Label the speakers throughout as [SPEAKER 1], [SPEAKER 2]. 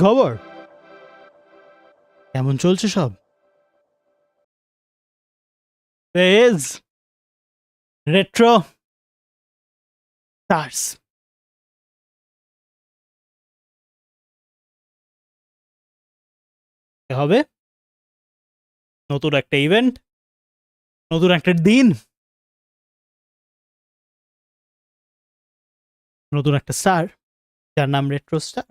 [SPEAKER 1] খবর? কেমন চলছে সব? পেজ রেট্রো স্টার্স হবে নতুন একটা ইভেন্ট, নতুন একটা দিন, নতুন একটা স্টার যার নাম রেট্রো স্টার।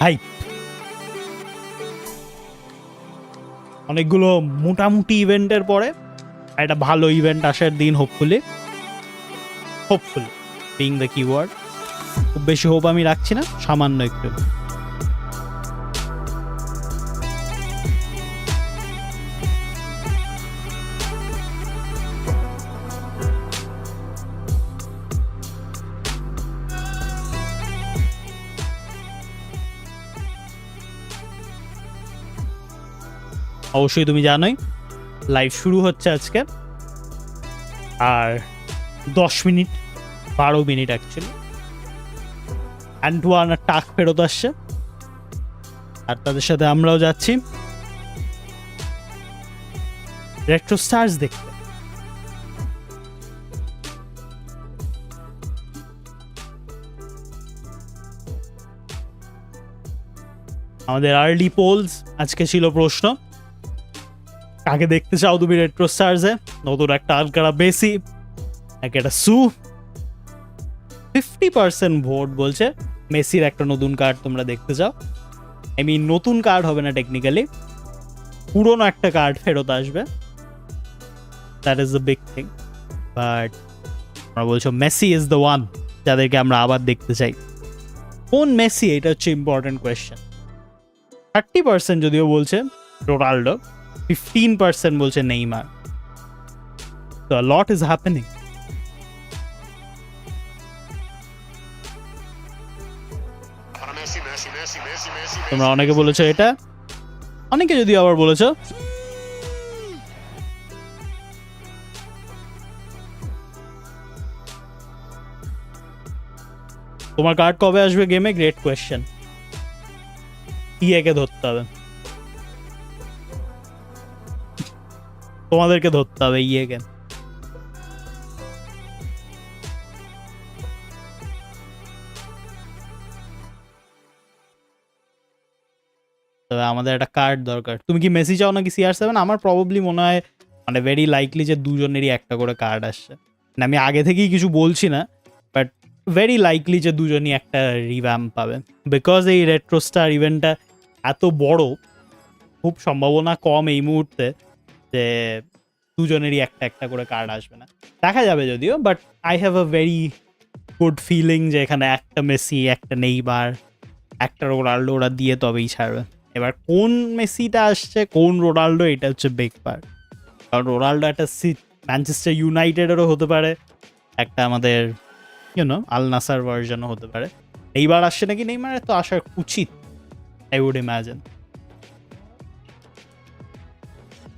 [SPEAKER 1] হাই, অনেকগুলো মোটামুটি ইভেন্টের পরে একটা ভালো ইভেন্ট আসার দিন, হোপফুলি বিং দ্য কিওয়ার্ড। খুব বেশি হোপ আমি রাখছি না, সামান্য একটু। অবশ্যই তুমি জানোই লাইভ শুরু হচ্ছে আজকে, আর 10 মিনিট 12 মিনিট অ্যাকচুয়ালি অ্যান্টওয়ান আর টাক ফেরত আসছে, আর তাদের সাথে আমরাও যাচ্ছি রেট্রো স্টার্স দেখতে। আমাদের আর্লি পোলস আজকে ছিল প্রশ্ন, কাকে দেখতে চাও তুমি রেট্রো স্টার্সে? নতুন একটা আলকারা বেসি, একটা সু। 50% ভোট বলছে মেসির একটা নতুন কার্ড তোমরা দেখতে চাও। আই মিন নতুন কার্ড হবে না, টেকনিক্যালি পুরনো একটা কার্ড ফেরত আসবে, that is the big thing. But তোমরা বলছো মেসি ইজ দ্য ওয়ান যাদেরকে আমরা আবার দেখতে চাই। কোন মেসি, এটা হচ্ছে ইম্পর্টেন্ট কোয়েশ্চেন। 30% যদিও বলছে রোনাল্ডো, 15% বলছে Neymar. So a lot is happening. তোমরা অনেকে বলেছো এটা, অনেকে যদি আবার বলেছো তোমার কার্ড কবে আসবে গেমে, গ্রেট কোয়েশ্চেন। ইয়েকে ধরতে হবে, তোমাদেরকে ধরতে হবে ইয়েকে। তবে আমাদের একটা কার্ড দরকার। তুমি কি মেসি চাও নাকি CR7? আমার প্রবাবলি মনে হয় মানে ভেরি লাইকলি যে দুজনেরই একটা করে কার্ড আসছে। না আমি আগে থেকেই কিছু বলছি না, বাট ভেরি লাইকলি যে দুজনই একটা রিভ্যাম্প পাবে, বিকজ এই রেট্রো স্টার ইভেন্টটা এত বড়, খুব সম্ভাবনা কম এই মুহূর্তে যে দুজনেরই একটা একটা করে কার্ড আসবে না। দেখা যাবে যদিও, but I have a very good feeling যে এখানে একটা মেসি, একটা নেইমার, একটা রোনাল্ডো ওরা দিয়ে তবেই ছাড়বে। এবার কোন মেসিটা আসছে, কোন রোনাল্ডো, এটা হচ্ছে বিগ পার্ট। কারণ রোনাল্ডো একটা ম্যানচেস্টার ইউনাইটেডেরও হতে পারে, একটা আমাদের আল নাসার ভার্জনও হতে পারে। এইবার আসছে নাকি নেইমারের, তো আসার উচিত আই উড ইম্যাজিন।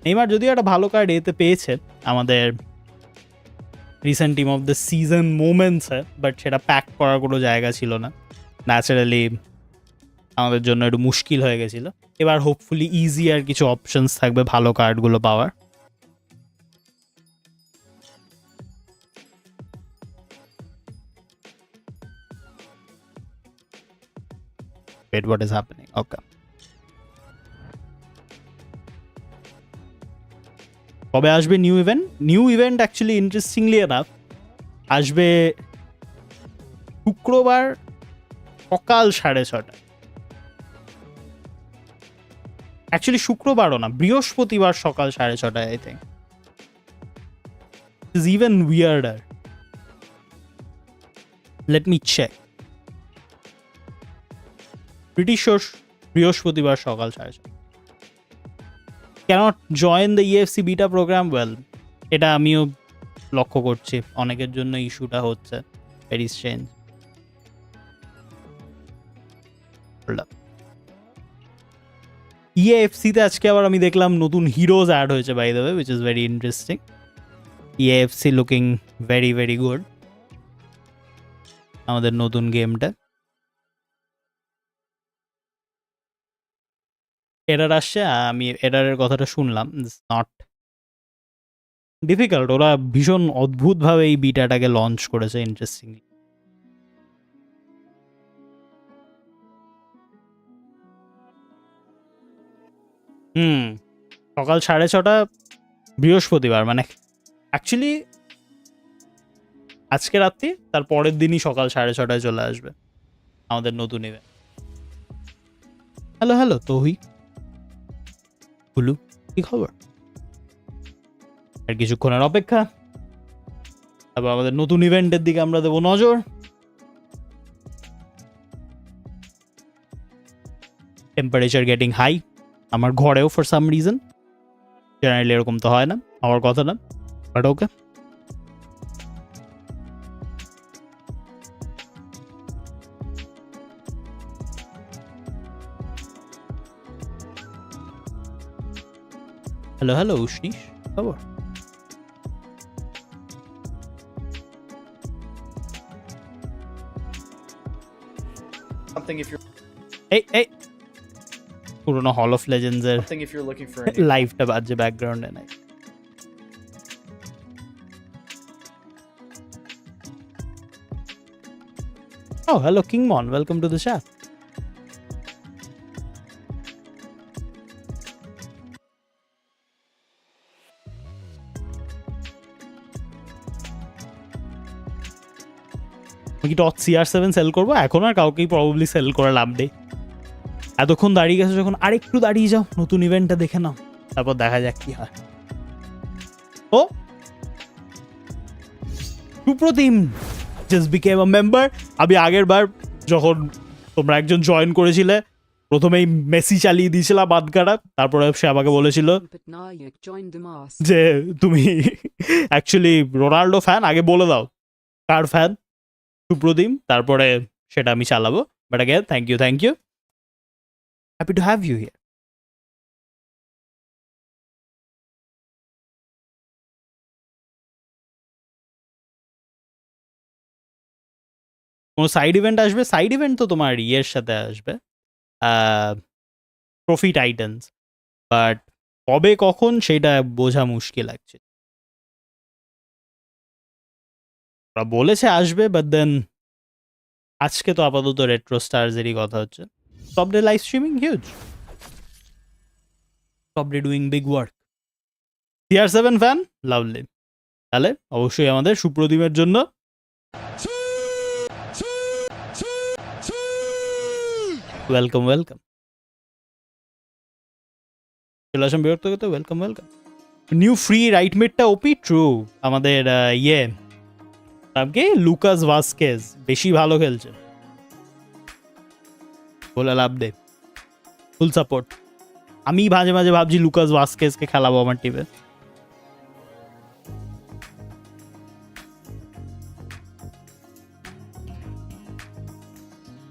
[SPEAKER 1] নেইমার যদিও একটা ভালো কার্ড এতে পেয়েছে আমাদের recent team of the season মোমেন্টসে, বাট সেটা প্যাক করার কোনো জায়গা ছিল না, ন্যাচারালি আমাদের জন্য একটু মুশকিল হয়ে গেছিল। এবার হোপফুলি ইজি আর কিছু অপশনস থাকবে ভালো কার্ডগুলো পাওয়ার। Wait, what is happening? Okay. কবে আসবে new event? New event actually interestingly enough আসবে শুক্রবার সকাল 6:30। অ্যাকচুয়ালি শুক্রবারও না, বৃহস্পতিবার সকাল 6:30 I think. Is even weirder, let me check. Pretty sure বৃহস্পতিবার সকাল 6:30। Can't join the EFC beta program? Well, এটা আমিও লক্ষ্য করছি, অনেকের জন্য ইস্যুটা হচ্ছে। Very strange. EAFC তে আজকে আবার আমি দেখলাম নতুন হিরোজ অ্যাড হয়েছে by the way, which is very interesting. EAFC looking very very good. আমাদের নতুন গেমটা এরার আসছে, আমি এরারের কথাটা শুনলাম, নট ডিফিকাল্ট, ওরা ভীষণ অদ্ভুতভাবে এই বিটাটাকে লঞ্চ করেছে ইন্টারেস্টিংলি। সকাল 6:30 বৃহস্পতিবার, মানে অ্যাকচুয়ালি আজকে রাত্রি তার পরের দিনই সকাল 6:30 চলে আসবে আমাদের নতুন ইভেন্ট। হ্যালো হ্যালো তৌহি, হুলু, কি খবর? আর কিছুক্ষণের অপেক্ষা, তারপর আমাদের নতুন ইভেন্টের দিকে আমরা দেবো নজর। টেম্পারেচার গেটিং হাই আমার ঘরেও ফর সাম রিজন, জেনারেলি এরকম তো হয় না, হওয়ার কথা না, but okay. Hello hello Ushnish, খবর?
[SPEAKER 2] Something if you're
[SPEAKER 1] এই পুরোনো হল অফ লেজেন্ডস এর
[SPEAKER 2] something if you're looking for a
[SPEAKER 1] লাইভটা বাজছে ব্যাকগ্রাউন্ডে নাই। Oh, hello Kingmon, welcome to the chat. আমি কি টপ CR7 সেল করবো এখন? আর কাউকেই প্রবাবলি সেল করে লাভ নেই, এতক্ষণ দাঁড়িয়ে গেছে যখন আরেকটু দাঁড়িয়ে যাও, নতুন ইভেন্টটা দেখে নাও, তারপর দেখা যাক কি হয়। ও Supratim just became a member. আমি আগের বার যখন তোমরা একজন জয়েন করেছিলে, প্রথমেই মেসি চালিয়ে দিয়েছিলাম বাদগাড়া, তারপরে সে আমাকে বলেছিল যে তুমি অ্যাকচুয়ালি রোনাল্ডো ফ্যান, আগে বলে দাও কার ফ্যান। সুপ্রতিম, তারপরে সেটা আমি চালাবো। But again thank you, happy to have you here. কোনো সাইড ইভেন্ট আসবে? সাইড ইভেন্ট তো তোমার ইয়ের সাথে আসবে, ট্রফি টাইটান্স, বাট কবে কখন সেটা বোঝা মুশকিল লাগছে। ওরা বলেছে আসবে, বাট দেন আজকে তো আপাতত রেট্রো স্টার্সেরই কথা হচ্ছে। Top day live streaming huge, top day doing big work. CR7 fan, lovely. তাহলে অবশ্যই আমাদের সুপ্রদীপের জন্য ওয়েলকাম ওয়েলকাম। চলে আসুন বিরক্ত করতে, welcome welcome. New free right মিডটা ওপি, ট্রু। আমাদের ইয়ে নামকে লুকাস ভাস্কেজ বেশি ভালো খেলছে বলে লাভ দে, ফুল সাপোর্ট। আমি মাঝে মাঝে ভাবছি লুকাস ভাস্কেজকে খেলাবো আমার টিমে।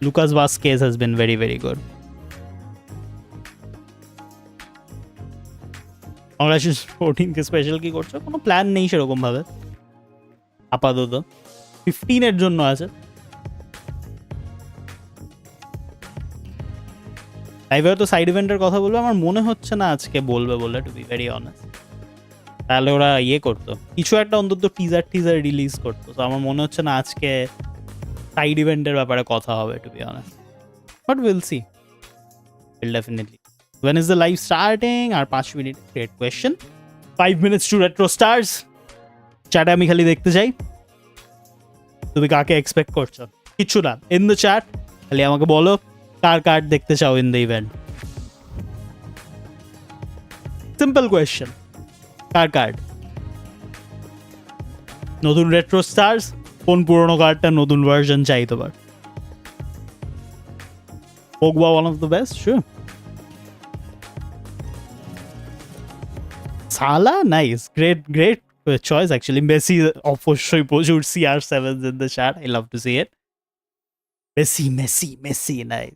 [SPEAKER 1] Lucas Vazquez has been very very good. Congratulations 14 K special কি করছো? কোনো প্ল্যান নেই সেরকম ভাবে আপাতত, 15 এর জন্য আছে। লাইভে হয়তো সাইড ইভেন্টের কথা বলবে, আমার মনে হচ্ছে না আজকে বলবে বলে, টু বি ভেরি অনেস্ট। তাহলে ওরা ইয়ে করতো, কিছু একটা অন্তত টিজার রিলিজ করতো, তো আমার মনে হচ্ছে না আজকে সাইড ইভেন্টের ব্যাপারে কথা হবে, to be honest. But we'll see, we'll definitely. When is the live starting? আর 5 মিনিট। Great question. 5 minutes to retro stars. চ্যাটে আমি খালি দেখতে চাই তুমি কাকে এক্সপেক্ট করছো, কিচ্ছু না। ইন দ্য চ্যাট খালি আমাকে বলো কার কার্ড দেখতে চাও in the event. Simple question, কার কার্ড? নতুন রেট্রো স্টার্স, কোন পুরোনো কার্ডটা নতুন ভার্সন চাই তোমার? Pogba one of the best, sure. সালা, nice, great choice actually. Messi অবশ্যই প্রচুর CR7 in the chat, I love to see it. Messi, nice.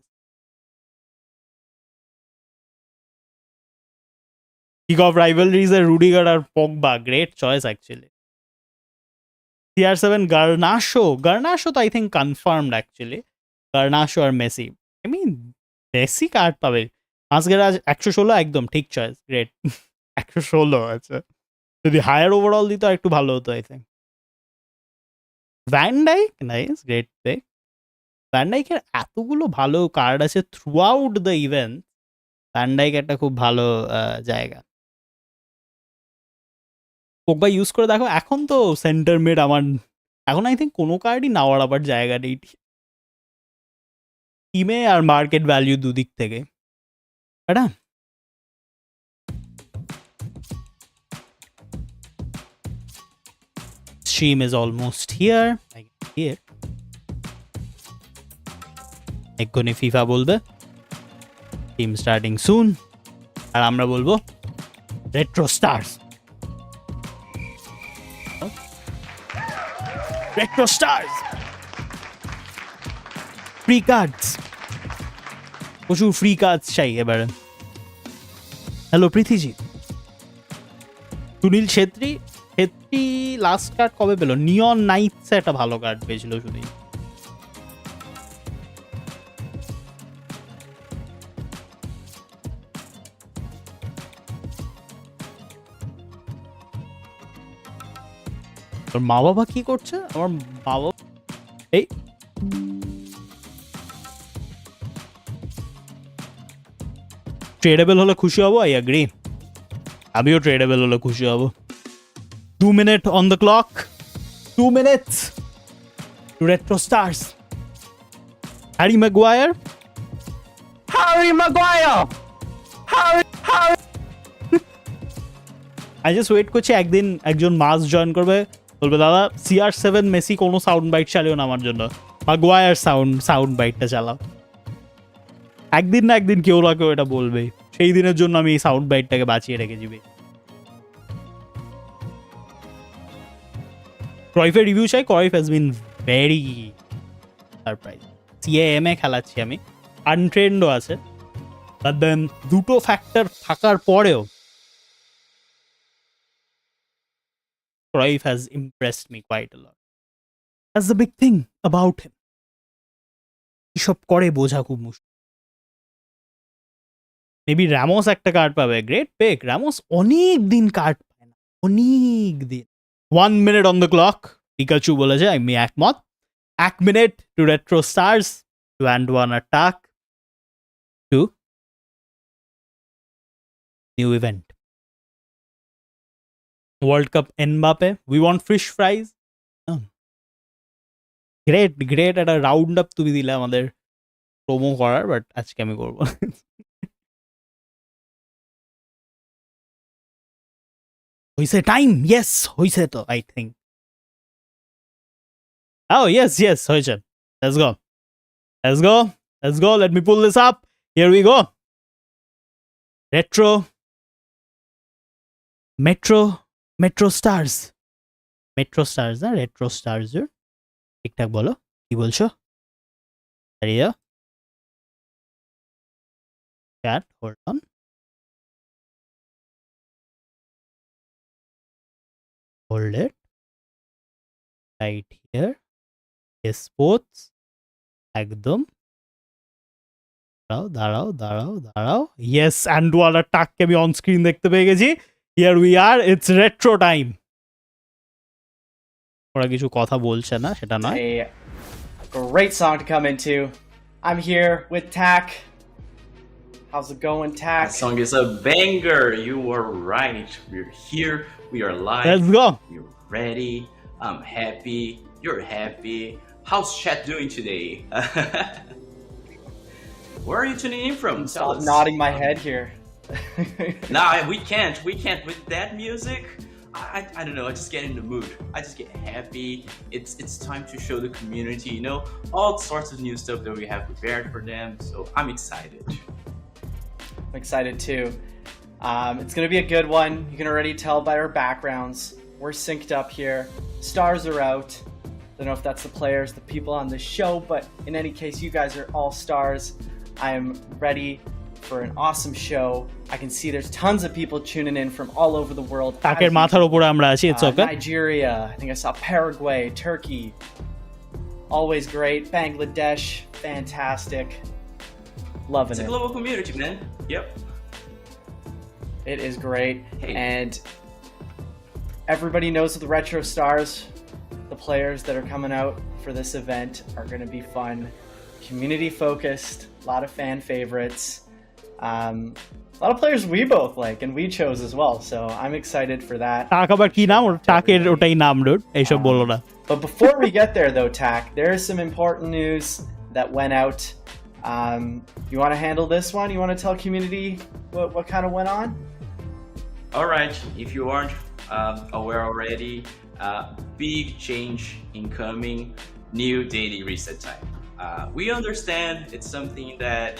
[SPEAKER 1] Peak of rivalries are Rudiger or Pogba. Great choice actually. CR7 Garnacho. Garnacho তো I think confirmed actually. Garnacho আর Messi. I mean Messi card পাবে। মাসকেরাজ 116 একদম ঠিক choice. Great. 116 আচ্ছা। যদি higher overall দিত একটু ভালো হতো I think. Van Dijk nice great pick. Van ডাইকের এতগুলো ভালো কার্ড আছে throughout the event. Van Dijk একটা খুব ভালো জায়গা। পোগবা ইউজ করে দেখো এখন তো সেন্টার মিড আমার এখন আই থিঙ্ক কোনো কার্ডই নেওয়ার আবার জায়গা নেই টিমে আর মার্কেট ভ্যালু দুদিক থেকে এটা stream is almost here I can see it এক্ষুনি ফিফা বলবে টিম স্টার্টিং সুন আর আমরা বলবো retro stars retro stars free cards প্রচুর ফ্রি কার্ডস চাই এবারে hello Pritiji Sunil Chhetri last card কবে পেলো নিয়ন নাইটস একটা ভালো কার্ড পেয়েছিল শুধু তোর মা বাবা কি করছে আমার বাবা এই ট্রেডেবল হলে খুশি হব আই অ্যাগ্রি আমিও ট্রেডেবল হলে খুশি হব 2 minutes on the clock 2 minutes to retro stars Harry Maguire I just wait করছি একদিন একজন মাস জয়েন করবে বলবে দাদা CR7 মেসি কোনো সাউন্ড বাইট চালিও না আমার জন্য মাগুয়ার সাউন্ড বাইটটা চালাও একদিন না একদিন কেউ না কেউ এটা বলবে সেই দিনের জন্য আমি এই সাউন্ড বাইটটাকে বাঁচিয়ে রেখে যাবি ক্রয়ফের রিভিউ চাই Cruyff has been very surprise CAM খেলাচ্ছি আমি আনট্রেন্ডও আছে বাট দেন দুটো ফ্যাক্টর থাকার পরেও Cruyff has impressed me quite a lot that's the big thing about him এসব করে বোঝা খুব মুশকিল মেবি র্যামোস একটা কার্ড পাবে গ্রেট পেক র্যামোস অনেক দিন কার্ড পায় না অনেক দিন 1 minute on the clock Pikachu বলেছে আমি একমত 1 minute to retro stars to and one attack to new event World Cup Mbappe we want fish fries great একটা রাউন্ড আপ তুমি দিলে আমাদের প্রোমো করার বাট আজকে আমি করবো হইছে টাইম ইয়েস হইছে তো আই থিঙ্ক Oh, yes, হয়েছে let's go let me pull this up here we go metro stars না retro stars ঠিকঠাক বলো কি বলছো আরিয়া chat hold on hold it right here sports একদম দাঁড়াও ইয়েস অ্যান্ডওয়ালা টাককে আমি অন স্ক্রিন দেখতে পেয়ে গেছি here we are it's retro time ওরা কিছু কথা বলছে না সেটা নয়
[SPEAKER 2] A great song to come into. I'm here with Tak. How's it going, Tak?
[SPEAKER 3] That song is a banger. You are right. We're here. We are live.
[SPEAKER 1] Let's go.
[SPEAKER 3] We're ready. I'm happy. You're happy. How's chat doing today? Where are you tuning in from?
[SPEAKER 2] Stop nodding my head here.
[SPEAKER 3] Nah, we can't with that music. I don't know, I just get in the mood. I just get happy. It's time to show the community, you know, all sorts of new stuff that we have prepared for them. So I'm excited.
[SPEAKER 2] I'm excited too. It's gonna be a good one. You can already tell by our backgrounds. We're synced up here. Stars are out. Don't know if that's the players, the people on the show, but in any case, you guys are all stars. I am ready for an awesome show. I can see there's tons of people tuning in from all over the world.
[SPEAKER 1] তাকের মাথার উপরে আমরা আছি, it's okay.
[SPEAKER 2] Nigeria, I think I saw Paraguay, Turkey. Always great. Bangladesh, fantastic. Loving it.
[SPEAKER 3] It's a global community, man. Yep.
[SPEAKER 2] It is great.
[SPEAKER 3] Hey.
[SPEAKER 2] And everybody knows that the Retro Stars, the players that are coming out for this event, are going to be fun, community focused, a lot of fan favorites, a lot of players we both like and we chose as well, so I'm excited for that.
[SPEAKER 1] টাক আবার কি নাম? টাকের ওটাই নাম, dude, এইসব বলো না।
[SPEAKER 2] But before we get there though, Tak, there is some important news that went out. You want to handle this one? You want to tell community what kind of went on?
[SPEAKER 3] All right, if you aren't aware already, big change incoming, new daily reset time. We understand it's something that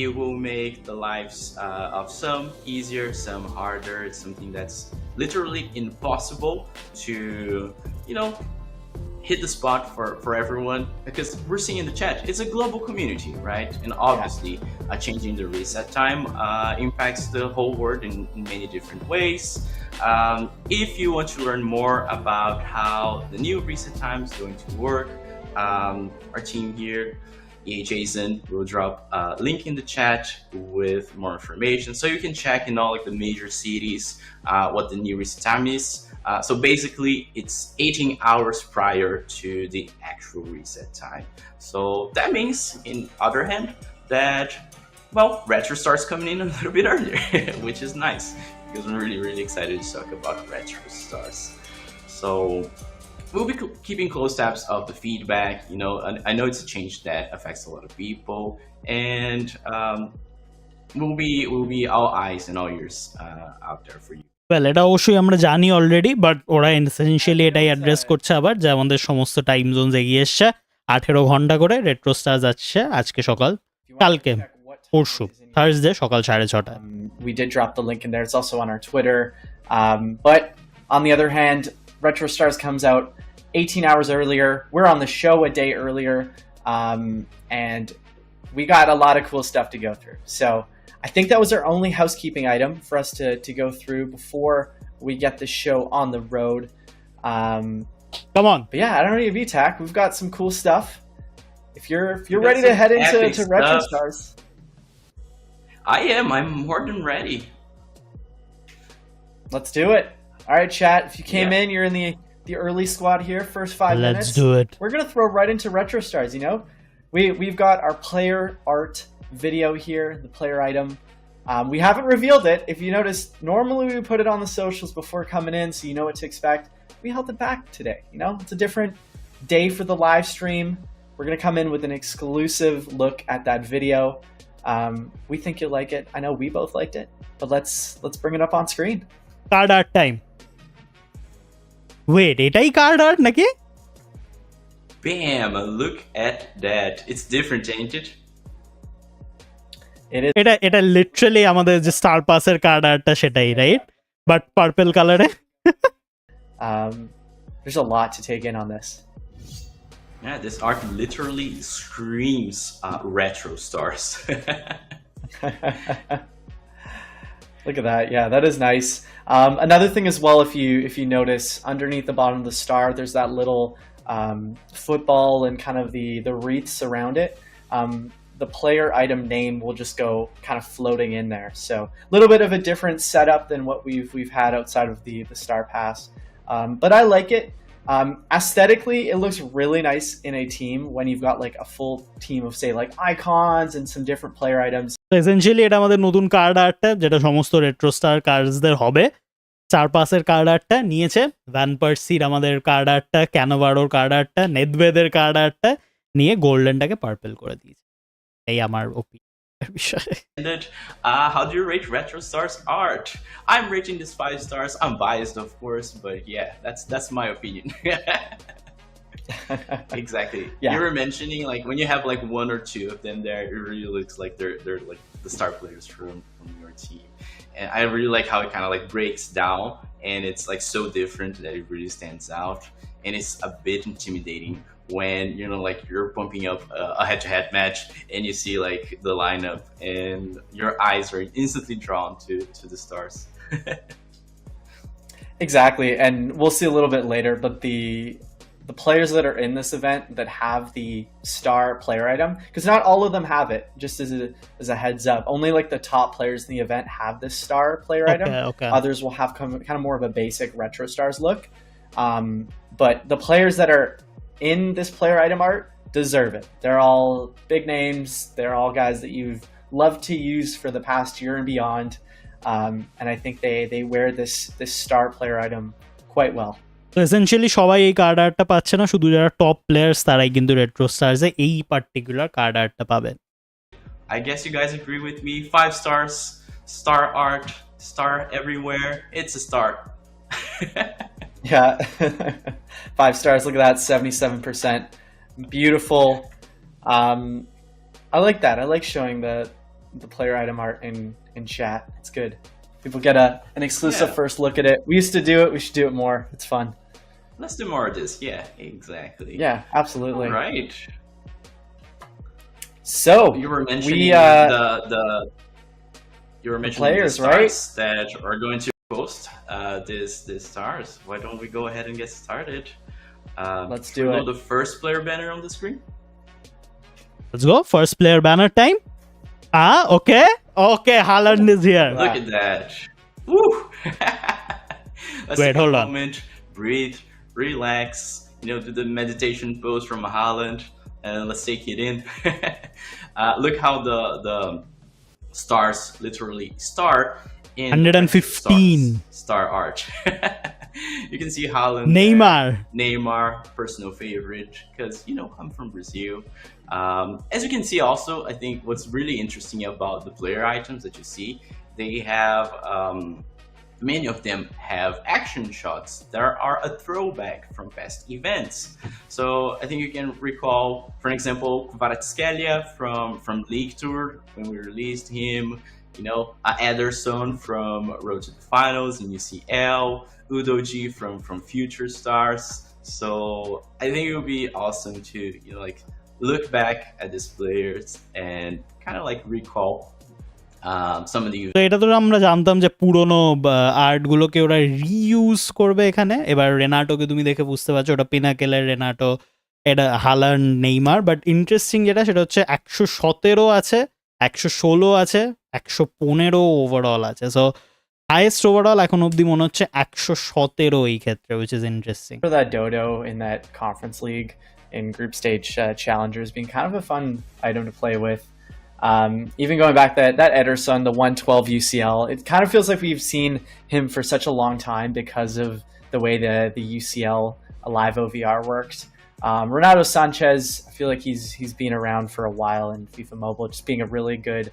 [SPEAKER 3] it will make the lives of some easier, some harder. It's something that's literally impossible to, hit the spot for everyone, because we're seeing in the chat, it's a global community, right? And obviously changing the reset time impacts the whole world in many different ways. If you want to learn more about how the new reset time is going to work, our team here, Jason, will drop a link in the chat with more information, so you can check in all the major cities what the new reset time is. So basically, it's 18 hours prior to the actual reset time. So that means, in other hand, that Retro Stars coming in a little bit earlier, which is nice, because I'm really excited to talk about Retro Stars. So we'll be keeping close tabs of the feedback. I know it's a change that affects a lot of people, and we'll be all eyes and all ears out there for you.
[SPEAKER 1] Well, এটা অবশ্যই আমরা জানি already, but ওরা essentially এটাই address করছে আবার, যে আমাদের সমস্ত টাইম জোন এগিয়ে এসছে 18 ঘন্টা করে। রেট্রো স্টার যাচ্ছে আজকে সকাল, কালকে পরশু থার্সডে সকাল 6:30।
[SPEAKER 2] We did drop the link in there. It's also on our Twitter. But on the other hand, Retro Stars comes out 18 hours earlier. We're on the show a day earlier. And we got a lot of cool stuff to go through. So I think that was our only housekeeping item for us to go through before we get the show on the road.
[SPEAKER 1] Come on.
[SPEAKER 2] But yeah, I don't know if you tack. We've got some cool stuff. If you're ready to head into Retro Stars.
[SPEAKER 3] I am. I'm more than ready.
[SPEAKER 2] Let's do it. All right, chat. If you came in, you're in the early squad here. First 5 minutes.
[SPEAKER 1] Let's do it.
[SPEAKER 2] We're gonna throw right into Retro Stars. We've got our player art video here, the player item. We haven't revealed it. If you notice, normally we put it on the socials before coming in, so you know what to expect. We held it back today. It's a different day for the live stream. We're gonna come in with an exclusive look at that video. We think you'll like it. I know we both liked it, but let's bring it up on screen.
[SPEAKER 1] Card art time. Wait, এটাই card art নাকি?
[SPEAKER 3] Bam! Look at that. It's different, ain't it?
[SPEAKER 1] এটা literally আমাদের যে star পাসের card আর্টটা সেটাই, right? But purple কালারে।
[SPEAKER 2] There's a lot to take in on this.
[SPEAKER 3] Yeah, this art literally screams Retro Stars.
[SPEAKER 2] Look at that. Yeah, that is nice. Another thing as well, if you notice, underneath the bottom of the star, there's that little football and kind of the wreaths around it. The player item name will just go kind of floating in there. So a little bit of a different setup than what we've had outside of the Star Pass. But I like it. Aesthetically, it looks really nice in a team when you've got a full team of, say, icons and some different player items.
[SPEAKER 1] Essentially এটা আমাদের নতুন card আর্টটা, যেটা সমস্ত retro star কার্ডসদের হবে। চার পাসের card আর্টটা নিয়েছে, van পার্সির আমাদের কার্ড আর্টটা, ক্যানোভারোর কার্ড আর্টটা, নেদভেদের কার্ড আর্টটা নিয়ে গোল্ডেনটাকে পার্পল করে দিয়েছে। এই আমার ওপিনিয়নের বিষয়ে।
[SPEAKER 3] How do you rate Retro Stars art? I'm rating this 5 stars. I'm biased, of course, but yeah, that's my opinion. Exactly.
[SPEAKER 2] Yeah.
[SPEAKER 3] You were mentioning when you have 1 or 2 of them there, it really looks like they're the star players from your team. And I really like how it kind of breaks down, and it's so different that it really stands out, and it's a bit intimidating when like you're bumping up a head-to-head match and you see like the lineup and your eyes are instantly drawn to the stars.
[SPEAKER 2] Exactly, and we'll see a little bit later, but the players that are in this event that have the star player item, because not all of them have it, just as a heads up, only like the top players in the event have this star player item.
[SPEAKER 1] Okay.
[SPEAKER 2] Others will have kind of more of a basic retro stars look, but the players that are in this player item art deserve it. They're all big names, they're all guys that you've loved to use for the past year and beyond, and I think they wear this star player item quite well.
[SPEAKER 1] তো essentially সবাই এই card আর্টটা পাচ্ছে না, শুধু যারা top players তারাই কিন্তু retro স্টার্সে এই পার্টিকুলার কার্ড আর্টটা পাবেন।
[SPEAKER 3] I guess you guys agree with me. 5 stars, star art, star everywhere. It's a star.
[SPEAKER 2] Yeah, 5 stars. Look at that, 77%. Beautiful. I like that. I like showing the player item art in chat. It's good. People get an exclusive first look at it. We used to do it. We should do it more. It's fun.
[SPEAKER 3] Let's do more of this. Yeah, exactly.
[SPEAKER 2] Yeah, absolutely.
[SPEAKER 3] All right.
[SPEAKER 2] So
[SPEAKER 3] you were mentioning you were mentioning
[SPEAKER 2] players,
[SPEAKER 3] the stars
[SPEAKER 2] right?
[SPEAKER 3] that are going to post this stars. Why don't we go ahead and get started?
[SPEAKER 2] Let's do it.
[SPEAKER 3] The first player banner on the screen.
[SPEAKER 1] Let's go. First player banner time. Okay. Haaland is here.
[SPEAKER 3] Look at that. Woo! Let's
[SPEAKER 1] Wait,
[SPEAKER 3] take
[SPEAKER 1] hold
[SPEAKER 3] a
[SPEAKER 1] on.
[SPEAKER 3] moment, breathe, relax, do the meditation pose from Haaland, and let's take it in. Look how the stars literally start in
[SPEAKER 1] 115
[SPEAKER 3] star art. You can see Haaland, Neymar, personal favorite, because I'm from Brazil. As you can see, also, I think what's really interesting about the player items that you see, they have many of them have action shots that are a throwback from past events. So I think you can recall, for example, Kvaratskhelia from League Tour when we released him. Ederson from Road to the Finals in UCL, Udoji from Future Stars. So I think it would be awesome to look back at these players and kind of recall some of the.
[SPEAKER 1] তো এটা তো আমরা জানতাম যে পুরোনো art গুলোকে ওরা reuse করবে এখানে। এবার রেনাটোকে তুমি দেখে বুঝতে পারছো ওটা পিনাকেলের রেনাটো, এটা হালান্ড, নেইমার। বাট ইন্টারেস্টিং যেটা সেটা হচ্ছে 117 আছে, 116 আছে, 115 ওভারঅল আছে। সো হাইয়েস্ট ওভারঅল এখন অব্দি মনে হচ্ছে 117 এই ক্ষেত্রে, which is interesting.
[SPEAKER 2] For that Dodo in that conference league in group stage challengers being kind of a fun item to play with. Even going back that Ederson, the 112 UCL, it kind of feels like we've seen him for such a long time because of the way the UCL live OVR works. Renato Sanchez, I feel like he's been around for a while in FIFA Mobile, just being a really good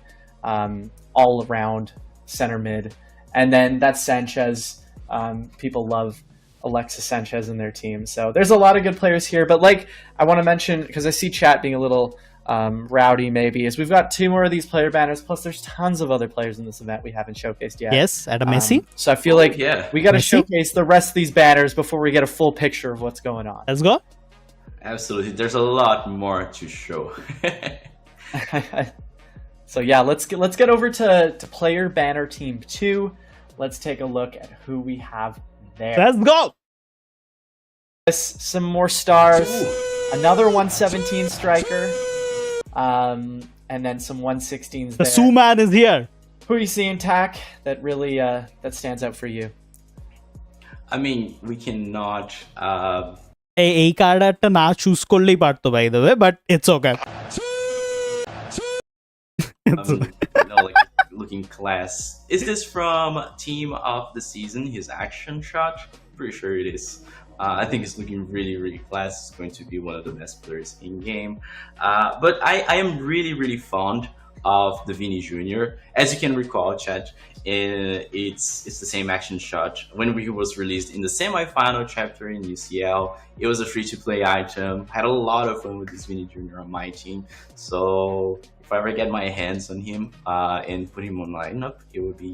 [SPEAKER 2] all-around center mid. And then that's Sanchez. People love Alexis Sanchez in their team. So there's a lot of good players here. But I want to mention, because I see chat being a little rowdy maybe, is we've got 2 more of these player banners, plus there's tons of other players in this event we haven't showcased yet.
[SPEAKER 1] Yes, at a Messi.
[SPEAKER 2] So I feel like we got to showcase the rest of these banners before we get a full picture of what's going on.
[SPEAKER 1] Let's go.
[SPEAKER 3] Absolutely. There's a lot more to show.
[SPEAKER 2] So yeah, let's get over to player banner team 2. Let's take a look at who we have there.
[SPEAKER 1] Let's go.
[SPEAKER 2] Some more stars. Another 117 striker. And then some 116s
[SPEAKER 1] The
[SPEAKER 2] there.
[SPEAKER 1] Suman is here.
[SPEAKER 2] Who are you seeing, Tack, that really that stands out for you?
[SPEAKER 3] I mean, we cannot
[SPEAKER 1] এই card আর্টটা না choose করলেই পারতো by the way, but it's okay.
[SPEAKER 3] looking class. Is this from Team of the Season, his action shot? Pretty sure it is. I think it's looking really, really class. It's going to be one of the best players in game. But I am really, really fond of the Vini Jr. As you can recall, chat, it's the same action shot. When he was released in the semi-final chapter in UCL, it was a free-to-play item. Had a lot of fun with this Vini Jr. on my team. So if I ever get my hands on him and put him on lineup, it would be.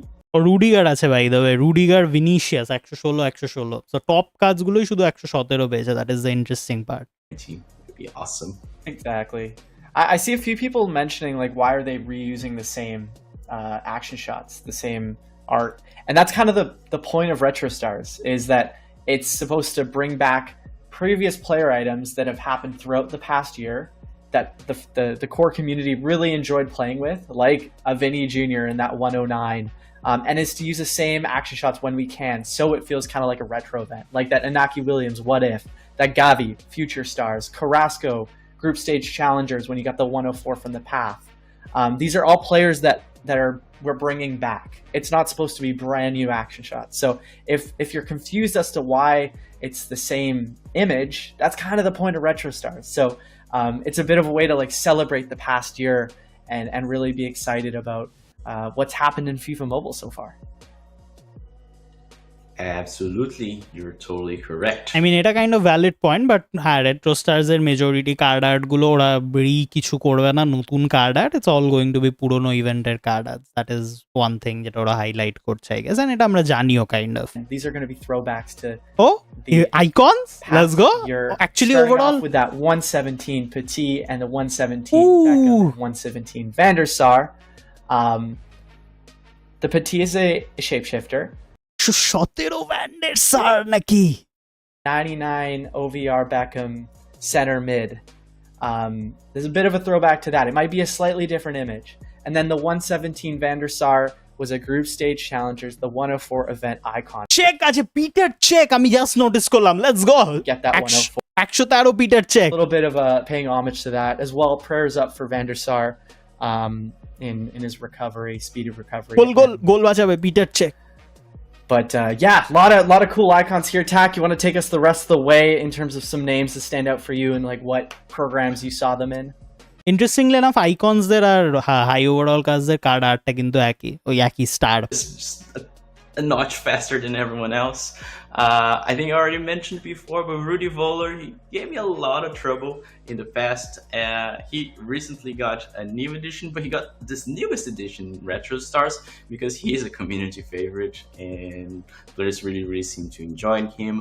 [SPEAKER 1] Rudiger আছে by the way, Rudiger, Vinicius 116, 116। So top কাজগুলোই শুধু 117 পেয়েছে। That is the interesting part.
[SPEAKER 3] would be awesome.
[SPEAKER 2] Exactly. I see a few people mentioning like, why are they reusing the same action shots, the same art? And that's kind of the point of Retro Stars, is that it's supposed to bring back previous player items that have happened throughout the past year that the core community really enjoyed playing with, like a Vinny Jr. in that 109. And it's to use the same action shots when we can, so it feels kind of like a retro event, like that Inaki Williams What If, that Gavi Future Stars, Carrasco Group Stage Challengers when you got the 104 from the Path. These are all players that we're bringing back. It's not supposed to be brand new action shots. So if you're confused as to why it's the same image, that's kind of the point of Retro Stars. So it's a bit of a way to like celebrate the past year and really be excited about what's happened in FIFA Mobile so far.
[SPEAKER 3] Absolutely, you're totally correct.
[SPEAKER 1] I mean, এটা kind of valid point, but হ্যাঁ, Retro Stars এর majority card art গুলো ওরা কিছু করবে না, নতুন card art, it's all going to be পুরনো ইভেন্টের card art. That is one thing যেটা ওরা highlight করছে, I guess, and এটা আমরা জানিও kind of.
[SPEAKER 2] These are going to be throwbacks to
[SPEAKER 1] Oh, icons? Let's go. Actually, overall,
[SPEAKER 2] with that 117 Petit and the 117 Beckham, 117 Van der Sar. The Petit is a shapeshifter.
[SPEAKER 1] 17 Van der Sar নাকি?
[SPEAKER 2] 99 OVR Beckham center mid. There's a bit of a throwback to that. It might be a slightly different image. And then the 117 Van der Sar was a group stage challengers, the 104 event icon.
[SPEAKER 1] Check আছে Peter check, আমি just notice করলাম. Let's go.
[SPEAKER 2] Get that 104.
[SPEAKER 1] 113 Peter check.
[SPEAKER 2] A little bit of paying homage to that as well. Prayers up for Van der Sar in his recovery, speed of recovery.
[SPEAKER 1] Goal বাঁচাবে Peter check.
[SPEAKER 2] But yeah, a lot of cool icons here. Tak, you want to take us the rest of the way in terms of some names that stand out for you and like what programs you saw them in?
[SPEAKER 1] Interestingly enough, icons there are high overall কাজের card আর্টটা কিন্তু ওই একই star.
[SPEAKER 3] It's just a notch faster than everyone else. I think I already mentioned before, but Rudy Voller, he gave me a lot of trouble in the past. He recently got a new edition, but he got this newest edition, Retro Stars, because he is a community favorite and players really seem to enjoy him.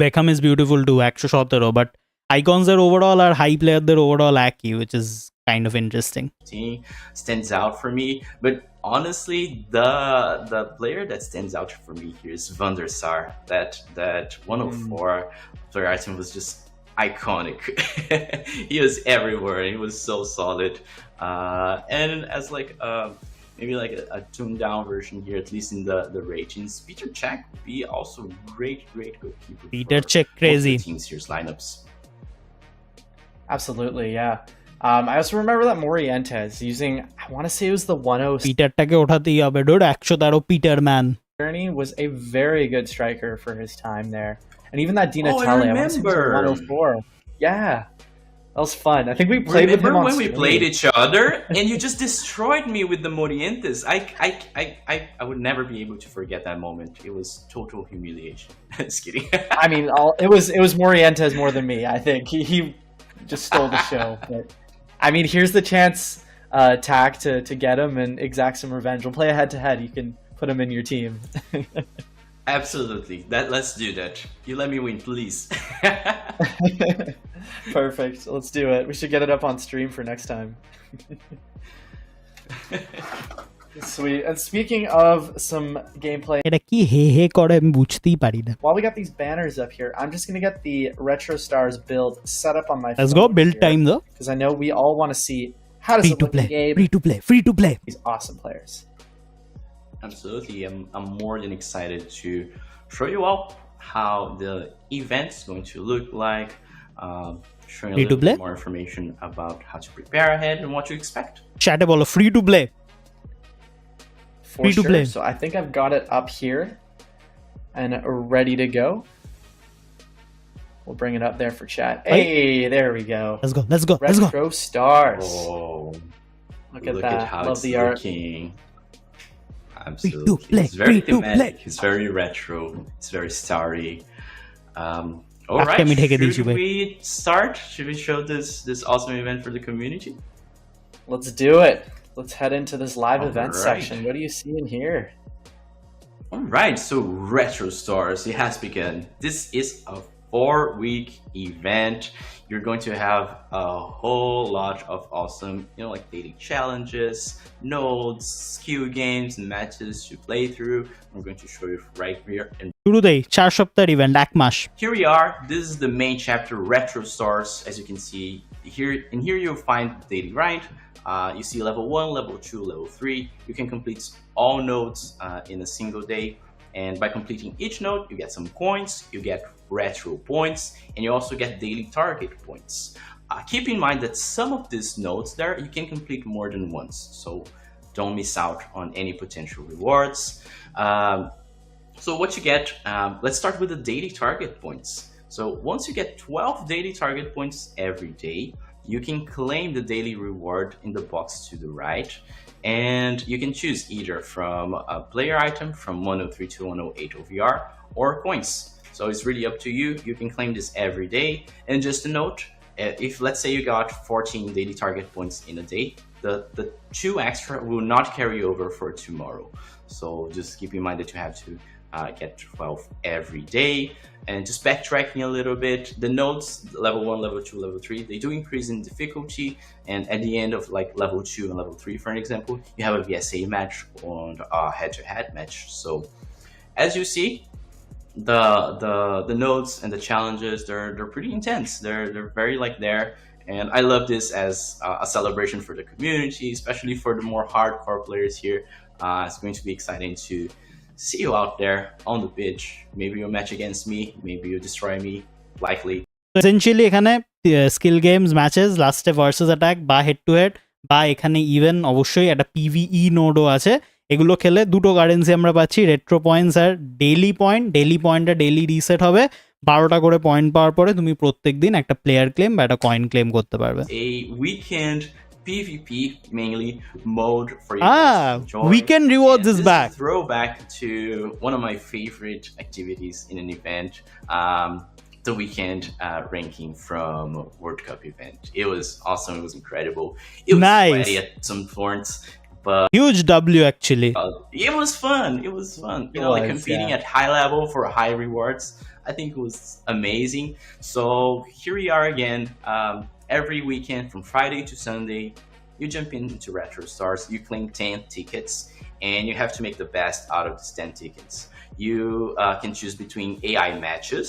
[SPEAKER 1] Beckham is beautiful too, 117, but icons are overall are high player their overall একই, which is kind of interesting.
[SPEAKER 3] Stands out for me, but honestly, the player that stands out for me here is Van der Sar. That 104 player item was just iconic. He was everywhere. He was so solid, and as like maybe like a tuned down version here, at least in the ratings, Peter Cech would be also great goalkeeper.
[SPEAKER 1] Peter Cech crazy
[SPEAKER 3] teams here's lineups.
[SPEAKER 2] Absolutely, yeah. I also remember that Morientes using, I want to say it was the 106.
[SPEAKER 1] Peterটাকে ওঠাতেই হবে dude, 113 Peter man.
[SPEAKER 2] Journey was a very good striker for his time there. And even that Di
[SPEAKER 3] I
[SPEAKER 2] Natale, I want to say it was 104. Yeah. That was fun. I think we played with him on
[SPEAKER 3] when
[SPEAKER 2] stream.
[SPEAKER 3] we played each other and you just destroyed me with the Morientes. I would never be able to forget that moment. It was total humiliation. Just kidding.
[SPEAKER 2] I mean, it was Morientes more than me, I think. He just stole the show. But I mean, here's the chance, Tak, to get him and exact some revenge. We'll play a head-to-head. You can put him in your team.
[SPEAKER 3] Absolutely. Let's do that. You let me win, please.
[SPEAKER 2] Perfect. Let's do it. We should get it up on stream for next time. Sweet. And speaking of some gameplay,
[SPEAKER 1] এটা কি হে হে করে আমি বুঝতেই পারি না।
[SPEAKER 2] while we got these banners up here, I'm just gonna get the Retro Stars build set up on my phone.
[SPEAKER 1] Let's go build time though,
[SPEAKER 2] because I know we all want to see how does
[SPEAKER 1] free
[SPEAKER 2] it
[SPEAKER 1] to
[SPEAKER 2] look
[SPEAKER 1] play,
[SPEAKER 2] in game.
[SPEAKER 1] free to play.
[SPEAKER 2] These awesome players.
[SPEAKER 3] Absolutely. I'm more than excited to show you all how the event's going to look like. Showing a little bit more information about how to prepare ahead and what to expect.
[SPEAKER 1] Chat বলো free to play.
[SPEAKER 2] For free to play. So I think I've got it up here and ready to go. We'll bring it up there for chat. Hey, there we go.
[SPEAKER 1] Let's go.
[SPEAKER 2] Retro Stars.
[SPEAKER 3] Oh,
[SPEAKER 2] look at that.
[SPEAKER 3] How
[SPEAKER 2] love
[SPEAKER 3] it's
[SPEAKER 2] the
[SPEAKER 3] looking.
[SPEAKER 2] Art.
[SPEAKER 3] Absolutely. It's very thematic. It's very retro. It's very starry. All right. Should we start? Should we show this awesome event for the community?
[SPEAKER 2] Let's do it. Let's head into this live event section. What do you see in here?
[SPEAKER 3] All right. So Retro Stars, it has begun. This is a 4-week event. You're going to have a whole lot of awesome, like daily challenges, nodes, skill games, and matches to play through. I'm going to show you right here. And
[SPEAKER 1] শুরুতেই 4 সপ্তাহের event 1 মাস
[SPEAKER 3] here we are. This is the main chapter, Retro Stars. As you can see here, and here you'll find daily grind. You see level 1, level 2, level 3. You can complete all nodes in a single day. And by completing each node, you get some coins, you get retro points, and you also get daily target points. Keep in mind that some of these nodes there, you can complete more than once. So don't miss out on any potential rewards. So what you get, let's start with the daily target points. So once you get 12 daily target points every day, you can claim the daily reward in the box to the right. And you can choose either from a player item from 103 to 108 OVR or coins. So it's really up to you. You can claim this every day. And just a note, if let's say you got 14 daily target points in a day, the 2 extra will not carry over for tomorrow. So just keep in mind that you have to get 12 every day. And just backtracking a little bit, the nodes, level 1, level 2, level 3, they do increase in difficulty. And at the end of like level 2 and level 3, for an example, you have a VSA match or a head-to-head match. So as you see, the nodes and the challenges, they're pretty intense. They're very like there. And I love this as a celebration for the community, especially for the more hardcore players here. It's going to be exciting to see you out there on the pitch. Maybe you'll match against me, maybe you'll destroy me, likely.
[SPEAKER 1] Essentially এখানে skill games matches লাস্টে versus attack বা head to head বা এখানে even অবশ্যই একটা পিভিই নোডও আছে, এগুলো খেলে দুটো কারেন্সি আমরা পাচ্ছি, রেট্রো পয়েন্টস আর ডেইলি পয়েন্টটা ডেইলি রিসেট হবে, 12টা করে পয়েন্ট পাওয়ার পরে তুমি প্রত্যেক দিন একটা প্লেয়ার ক্লেম বা একটা কয়েন ক্লেম করতে পারবে।
[SPEAKER 3] A weekend PvP mainly mode for you guys to enjoy.
[SPEAKER 1] Weekend rewards is back.
[SPEAKER 3] This is a throwback to one of my favorite activities in an event, the weekend ranking from World Cup event. It was awesome. It was incredible. It was sweaty at some points, but
[SPEAKER 1] huge W actually.
[SPEAKER 3] It was fun. It was fun. Like competing at high level for high rewards. I think it was amazing. So here we are again. Every weekend from Friday to Sunday, you jump into Retro Stars, you claim 10 tickets, and you have to make the best out of these 10 tickets. You can choose between AI matches,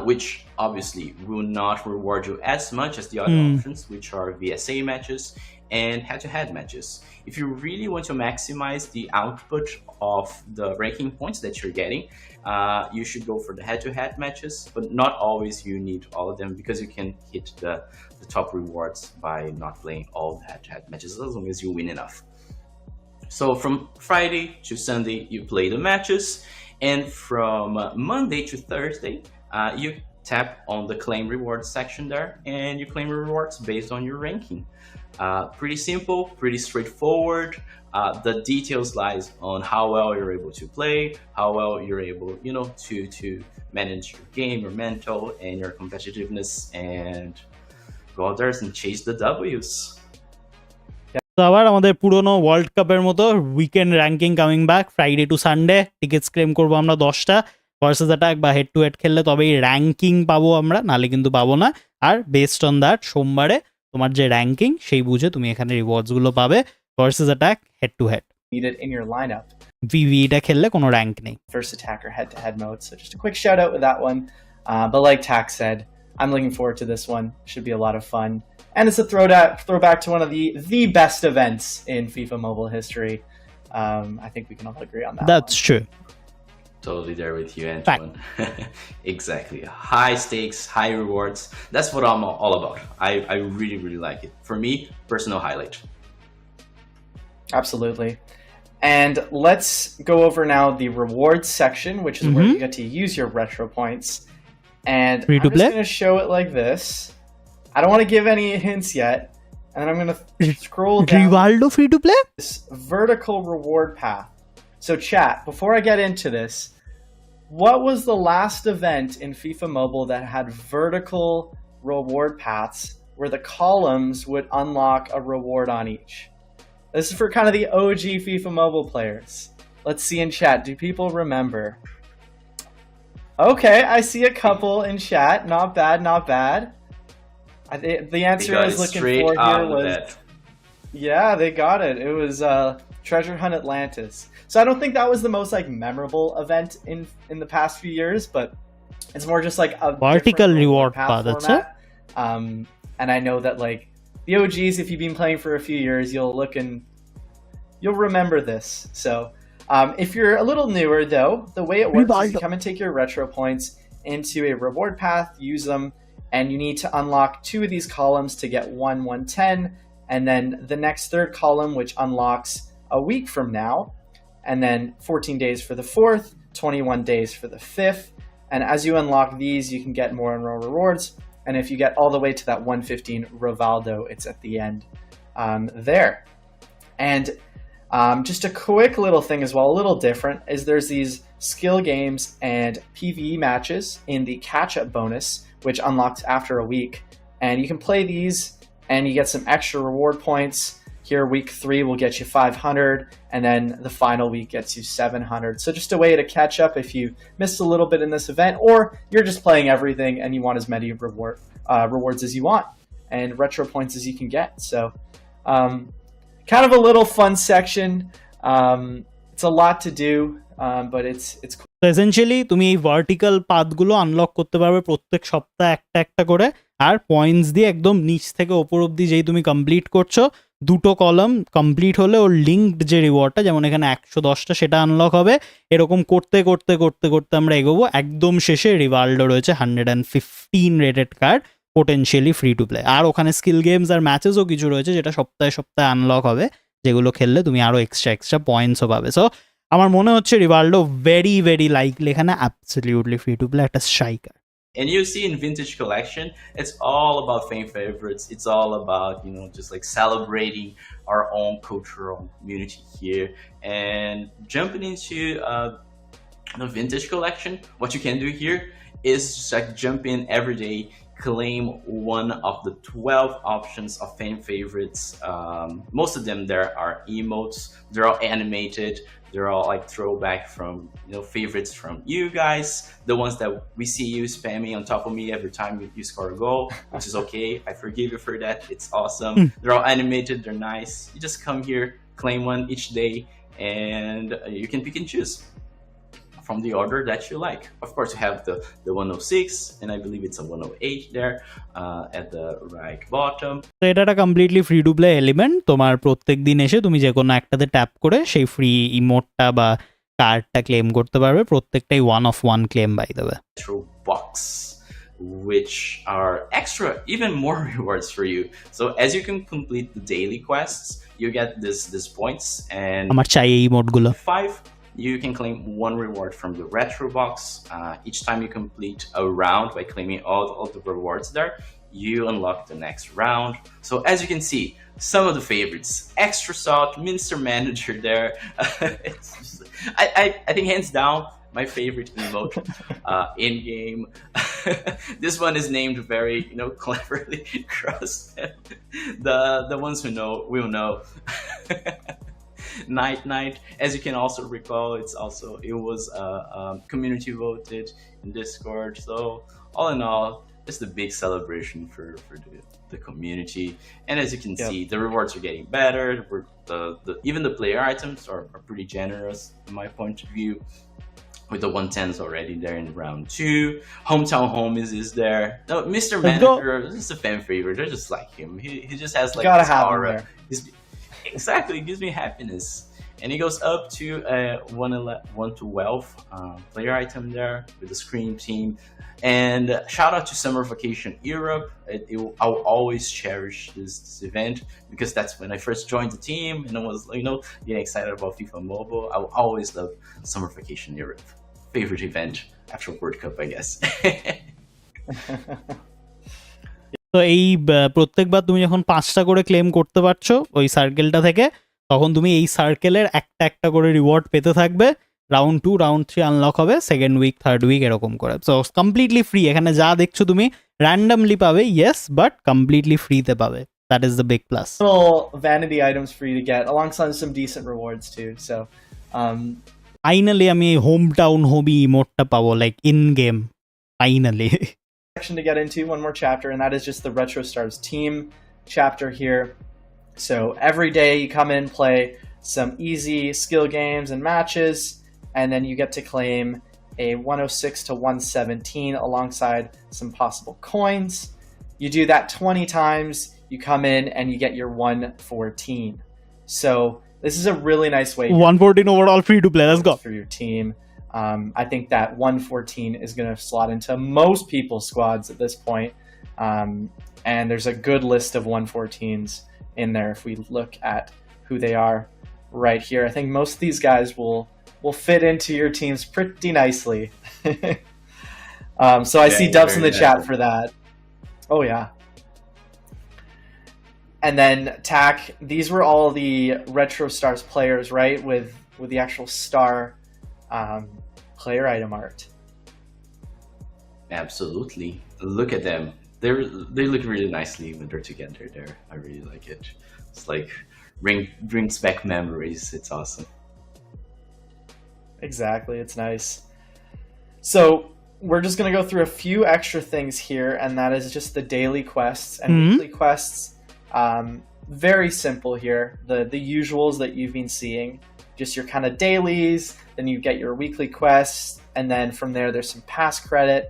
[SPEAKER 3] which obviously will not reward you as much as the other options, which are VSA matches and head-to-head matches. If you really want to maximize the output of the ranking points that you're getting, you should go for the head-to-head matches, but not always you need all of them, because you can hit the top rewards by not playing all the head-to-head matches as long as you win enough. So from Friday to Sunday, you play the matches, and from Monday to Thursday, you tap on the claim rewards section there, and you claim rewards based on your ranking. Pretty simple, pretty straightforward. The details lies on how well you're able to play, how well you're able, to manage your game, your mental, and your competitiveness, and go out there and chase the W's.
[SPEAKER 1] তো আবার আমাদের পুরনো world কাপের মতো weekend ranking coming back, Friday to Sunday tickets claim করবো আমরা 10টা, versus attack বা হেড টু হেড খেললে তবেই র্যাঙ্কিং পাবো আমরা, নালে কিন্তু পাবো না। আর বেসড অন দ্যাট সোমবারে তোমার যে র্যাঙ্কিং সেই বুঝে তুমি এখানে রিওয়ার্ডস গুলো পাবে versus attack head to head.
[SPEAKER 2] Needed in your lineup.
[SPEAKER 1] ভিভিটা খেললে কোনো র্যাঙ্ক নেই।
[SPEAKER 2] First attacker head-to-head mode. So just a quick shout out with that one. But like Tax said, I'm looking forward to this one. Should be a lot of fun. And it's a throwback to one of the best events in FIFA Mobile history. I think we can all agree on that.
[SPEAKER 1] That's true.
[SPEAKER 3] Totally there with you, Antoine. Exactly. High stakes, high rewards. That's what I'm all about. I really, really like it. For me, personal highlight.
[SPEAKER 2] Absolutely. And let's go over now the rewards section, which is where you get to use your retro points. And I'm just going to show it like this. I don't want to give any hints yet. And then I'm going to scroll down
[SPEAKER 1] Rivaldo free to play?
[SPEAKER 2] This vertical reward path. So chat, before I get into this, what was the last event in FIFA Mobile that had vertical reward paths where the columns would unlock a reward on each? This is for kind of the OG FIFA Mobile players. Let's see in chat. Do people remember? Okay, I see a couple in chat. Not bad, not bad. The
[SPEAKER 3] They
[SPEAKER 2] answer I
[SPEAKER 3] got
[SPEAKER 2] was
[SPEAKER 3] it
[SPEAKER 2] looking
[SPEAKER 3] straight
[SPEAKER 2] for here
[SPEAKER 3] out of
[SPEAKER 2] was
[SPEAKER 3] that.
[SPEAKER 2] yeah, they got it. It was Treasure Hunt Atlantis. So I don't think that was the most like memorable event in the past few years, but it's more just like a
[SPEAKER 1] Vertical
[SPEAKER 2] different
[SPEAKER 1] reward
[SPEAKER 2] path
[SPEAKER 1] path,
[SPEAKER 2] format. And I know that like the OGs, if you've been playing for a few years, you'll remember this. So if you're a little newer though, the way it works is you come and take your retro points into a reward path, use them, and you need to unlock 2 of these columns to get 110, and then the next third column, which unlocks a week from now, and then 14 days for the 4th, 21 days for the 5th. And as you unlock these, you can get more and more rewards. And if you get all the way to that 115 Rivaldo, it's at the end there. And just a quick little thing as well, a little different, is there's these skill games and PvE matches in the catch-up bonus, which unlocks after a week. And you can play these and you get some extra reward points. Here, week 3 will get you 500, and then the final week gets you 700. So just a way to catch up if you missed a little bit in this event, or you're just playing everything and you want as many rewards as you want, and retro points as you can get. So kind of a little fun section. It's a lot to do, but it's cool.
[SPEAKER 1] তো essentially তুমি এই vertical পাথগুলো unlock করতে পারবে প্রত্যেক সপ্তাহে একটা একটা করে, আর পয়েন্টস দিয়ে একদম নিচ থেকে ওপর অব্দি যেই তুমি কমপ্লিট করছো, 2টো কলাম কমপ্লিট হলে ওর লিঙ্কড যে রিওয়ার্ডটা, যেমন এখানে 110টা, সেটা আনলক হবে। এরকম করতে করতে করতে করতে আমরা এগোবো। একদম শেষে রিভাল্ডো রয়েছে 115 rated card, potentially free to play. আর ওখানে স্কিল গেমস আর ম্যাচেসও কিছু রয়েছে যেটা সপ্তাহে সপ্তাহে আনলক হবে, যেগুলো খেললে তুমি আরো এক্সট্রা পয়েন্টসও পাবে। সো আমার মনে হচ্ছে রিভাল্ডো ভেরি ভেরি লাইকলি এখানে অ্যাবসলিউটলি ফ্রি টু প্লে একটা striker.
[SPEAKER 3] And you see in Vintage Collection, it's all about fan favorites. It's all about, just like celebrating our own cultural community here. And jumping into the Vintage Collection, what you can do here is just like jump in every day, claim one of the 12 options of fan favorites. Most of them there are emotes. They're all animated. They're all like throwback from favorites from you guys, the ones that we see you spamming on top of me every time you score a goal, which is okay. I forgive you for that. It's awesome. They're all animated. They're nice. You just come here, claim one each day, and you can pick and choose from the order that you like. Of course, you have the 106, and I believe it's a 108 there at the right bottom.
[SPEAKER 1] তো এটা একটা completely free to play element. তোমার প্রত্যেক দিন এসে তুমি যে কোনো একটাতে ট্যাপ করে সেই ফ্রি ইমোটটা বা কার্ডটা ক্লেম করতে পারবে। প্রত্যেকটাই 1 ক্লেম বাই দেবে।
[SPEAKER 3] Box, which are extra, even more rewards for you. So as you can complete the daily quests, you get this points, and
[SPEAKER 1] আমার চাই এই ইমোটগুলো।
[SPEAKER 3] 5, you can claim 1 reward from the retro box. Each time you complete a round by claiming all the rewards there, you unlock the next round. So as you can see, some of the favorites: Extra Salt, Minster Manager there. It's just, I think hands down my favorite emote in game. This one is named very cleverly. Cross the ones who know will know. Night. As you can also recall, it was community voted in Discord. So all in all, it's a big celebration for the community. And as you can see, the rewards are getting better. Even the player items are pretty generous in my point of view, with the 110s already there in round 2. Hometown Home is there. No, Mr. Manager is a fan favorite. I just like him. He just has like this aura. Exactly, it gives me happiness. And it goes up to 1 to 12 player item there with the Scream team. And shout out to Summer Vacation Europe. I'll always cherish this event, because that's when I first joined the team and I was getting excited about FIFA Mobile. I will always love Summer Vacation Europe. Favorite event after World Cup, I guess.
[SPEAKER 1] তো এই প্রত্যেকবার তুমি যখন 5টা করে claim করতে পারছো ওই সার্কেলটা থেকে, তখন তুমি এই সার্কেলের একটা করে রিওয়ার্ড পেতে থাকবে। রাউন্ড 2, রাউন্ড 3 আনলক হবে, সেকেন্ড উইক, থার্ড উইক, এরকম করে। So completely free. এখানে যা দেখছো তুমি র্যান্ডমলি পাবে, ইয়েস, বাট কমপ্লিটলি ফ্রিতে পাবে। That is the big plus.
[SPEAKER 2] Little vanity items for you to get alongside some decent rewards too. So
[SPEAKER 1] finally আমি এই হোম টাউন হবি ইমোটটা পাবো, like in game finally.
[SPEAKER 2] Section to get into, one more chapter, and that is just the Retro Stars team chapter here. So every day you come in, play some easy skill games and matches, and then you get to claim a 106 to 117 alongside some possible coins. You do that 20 times, you come in and you get your 114. So this is a really nice way
[SPEAKER 1] 114 overall free to play. Let's go.
[SPEAKER 2] for your team. I think that 114 is going to slot into most people's squads at this point. And there's a good list of 114s in there if we look at who they are right here. I think most of these guys will fit into your teams pretty nicely. So I see Dubs in the chat for that. Oh yeah. And then Tack, these were all the Retro Stars players, right? With the actual star player item art.
[SPEAKER 3] Absolutely. Look at them. They look really nicely when they're together there. I really like it. It's like brings back memories. It's awesome.
[SPEAKER 2] Exactly, it's nice. So we're just going to go through a few extra things here, and that is just the daily quests and weekly quests. Very simple here. The usuals that you've been seeing. Just your kind of dailies, then you get your weekly quests, and then from there's some pass credit.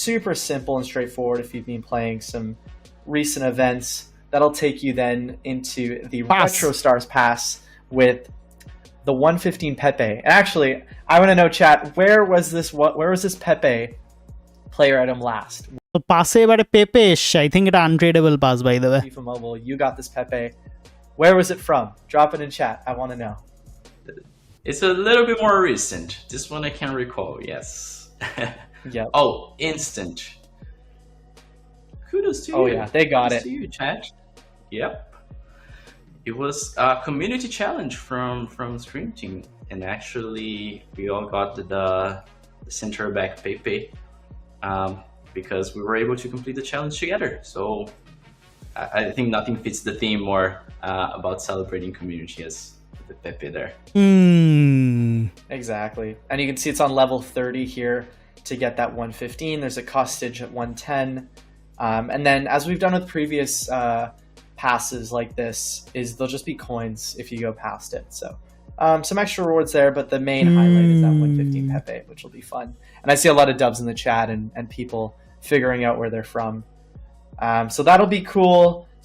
[SPEAKER 2] Super simple and straightforward if you've been playing some recent events. That'll take you then into the Retro Stars Pass with the 115 Pepe. And actually, I want to know, chat, where was this Pepe player item last?
[SPEAKER 1] তো পাসে এবারে পেপে এসছে, I think এটা untradeable pass by the way.
[SPEAKER 2] FIFA Mobile, you got this Pepe. Where was it from? Drop it in chat. I want to know.
[SPEAKER 3] It's a little bit more recent. This one I can recall, yes.
[SPEAKER 2] Yep.
[SPEAKER 3] Oh, instant. Kudos to you.
[SPEAKER 2] Oh yeah, they got
[SPEAKER 3] Kudos
[SPEAKER 2] it.
[SPEAKER 3] to you, chat. Yep. It was a community challenge from Stream Team, and actually we all got the center back Pepe because we were able to complete the challenge together. So I think nothing fits the theme more about celebrating community as the Pepe there.
[SPEAKER 2] Exactly. And you can see it's on level 30 here to get that 115. There's a costage at 110. And then as we've done with previous passes like this, is they'll just be coins if you go past it. So some extra rewards there, but the main highlight is that 115 Pepe, which will be fun. And I see a lot of dubs in the chat and people figuring out where they're from. So that'll be cool.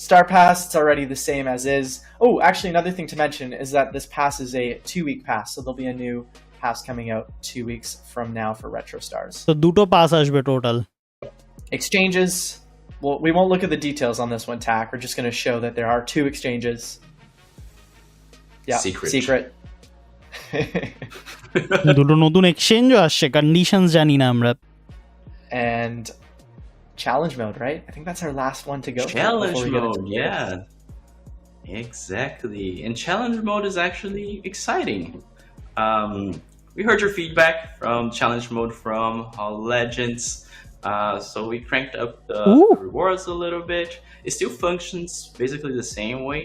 [SPEAKER 2] Star Pass, it's already the same as is. Oh, actually, another thing to mention is that this pass is a 2-week pass, so there'll be a new pass coming out 2 weeks from now for Retro Stars.
[SPEAKER 1] তো দুটো pass আসবে total.
[SPEAKER 2] Exchanges, well, we won't look at the details on this one, Tack. We're just going to show that there are 2 exchanges. Yeah, secret.
[SPEAKER 1] দুটো নতুন এক্সচেঞ্জও আসছে, conditions জানি না আমরা।
[SPEAKER 2] And challenge mode, right? I think that's our last one to go.
[SPEAKER 3] Challenge mode, yeah. Exactly. And challenge mode is actually exciting. We heard your feedback from challenge mode from Hall Legends. So we cranked up the rewards a little bit. It still functions basically the same way.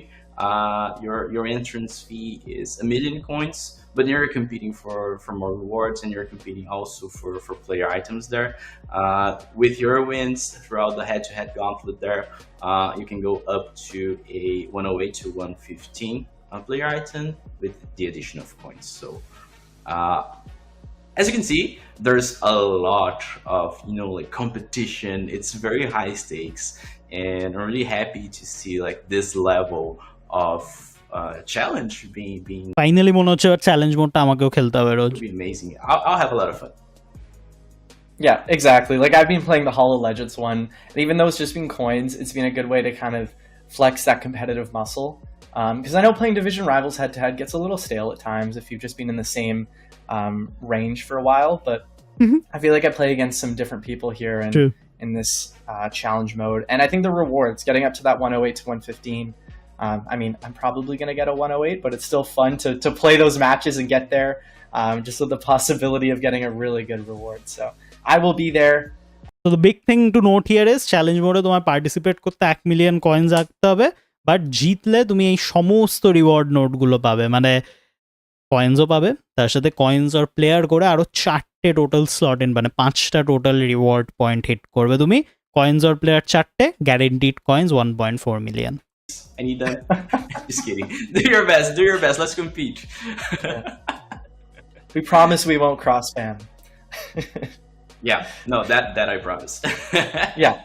[SPEAKER 3] Your entrance fee is 1,000,000 coins, but you're competing for more rewards, and you're competing also for player items there. With your wins throughout the head-to-head gauntlet there, you can go up to a 108 to 115 player item with the addition of coins. So as you can see, there's a lot of like competition. It's very high stakes, and I'm really happy to see like this level of challenge being
[SPEAKER 1] finally মনে হচ্ছে challenge মোডটা আমাকেও খেলতে হবে রোজ।
[SPEAKER 3] be amazing. I'll have a lot of fun.
[SPEAKER 2] Yeah, exactly. Like I've been playing the Hall of Legends one, and even though it's just been coins, it's been a good way to kind of flex that competitive muscle. Because I know playing Division Rivals head-to-head gets a little stale at times if you've just been in the same range for a while, but I feel like I play against some different people here in this challenge mode. And I think the rewards, getting up to that 108 to 115, I mean, I'm probably going to get a 108, but it's still fun to play those matches and get there, just with the possibility of getting a really good reward. So I will be there.
[SPEAKER 1] So the big thing to note here is challenge মোডে তোমার participate করতে 1,000,000 coins রাখতে হবে, but জিতলে তুমি এই সমস্ত reward নোটগুলো পাবে। মানে কয়েন্সও পাবে, তার সাথে কয়েন্স আর প্লেয়ার করে আরো 4টে টোটাল স্লট ইন, মানে 5টা টোটাল রিওয়ার্ড পয়েন্ট হিট করবে তুমি। কয়েন্স আর প্লেয়ার 4টে, guaranteed coins 1.4 million.
[SPEAKER 3] I need them. Just kidding. Do your best. Do your best. Let's compete.
[SPEAKER 2] We promise we won't cross spam.
[SPEAKER 3] Yeah. No, that I promise.
[SPEAKER 2] Yeah.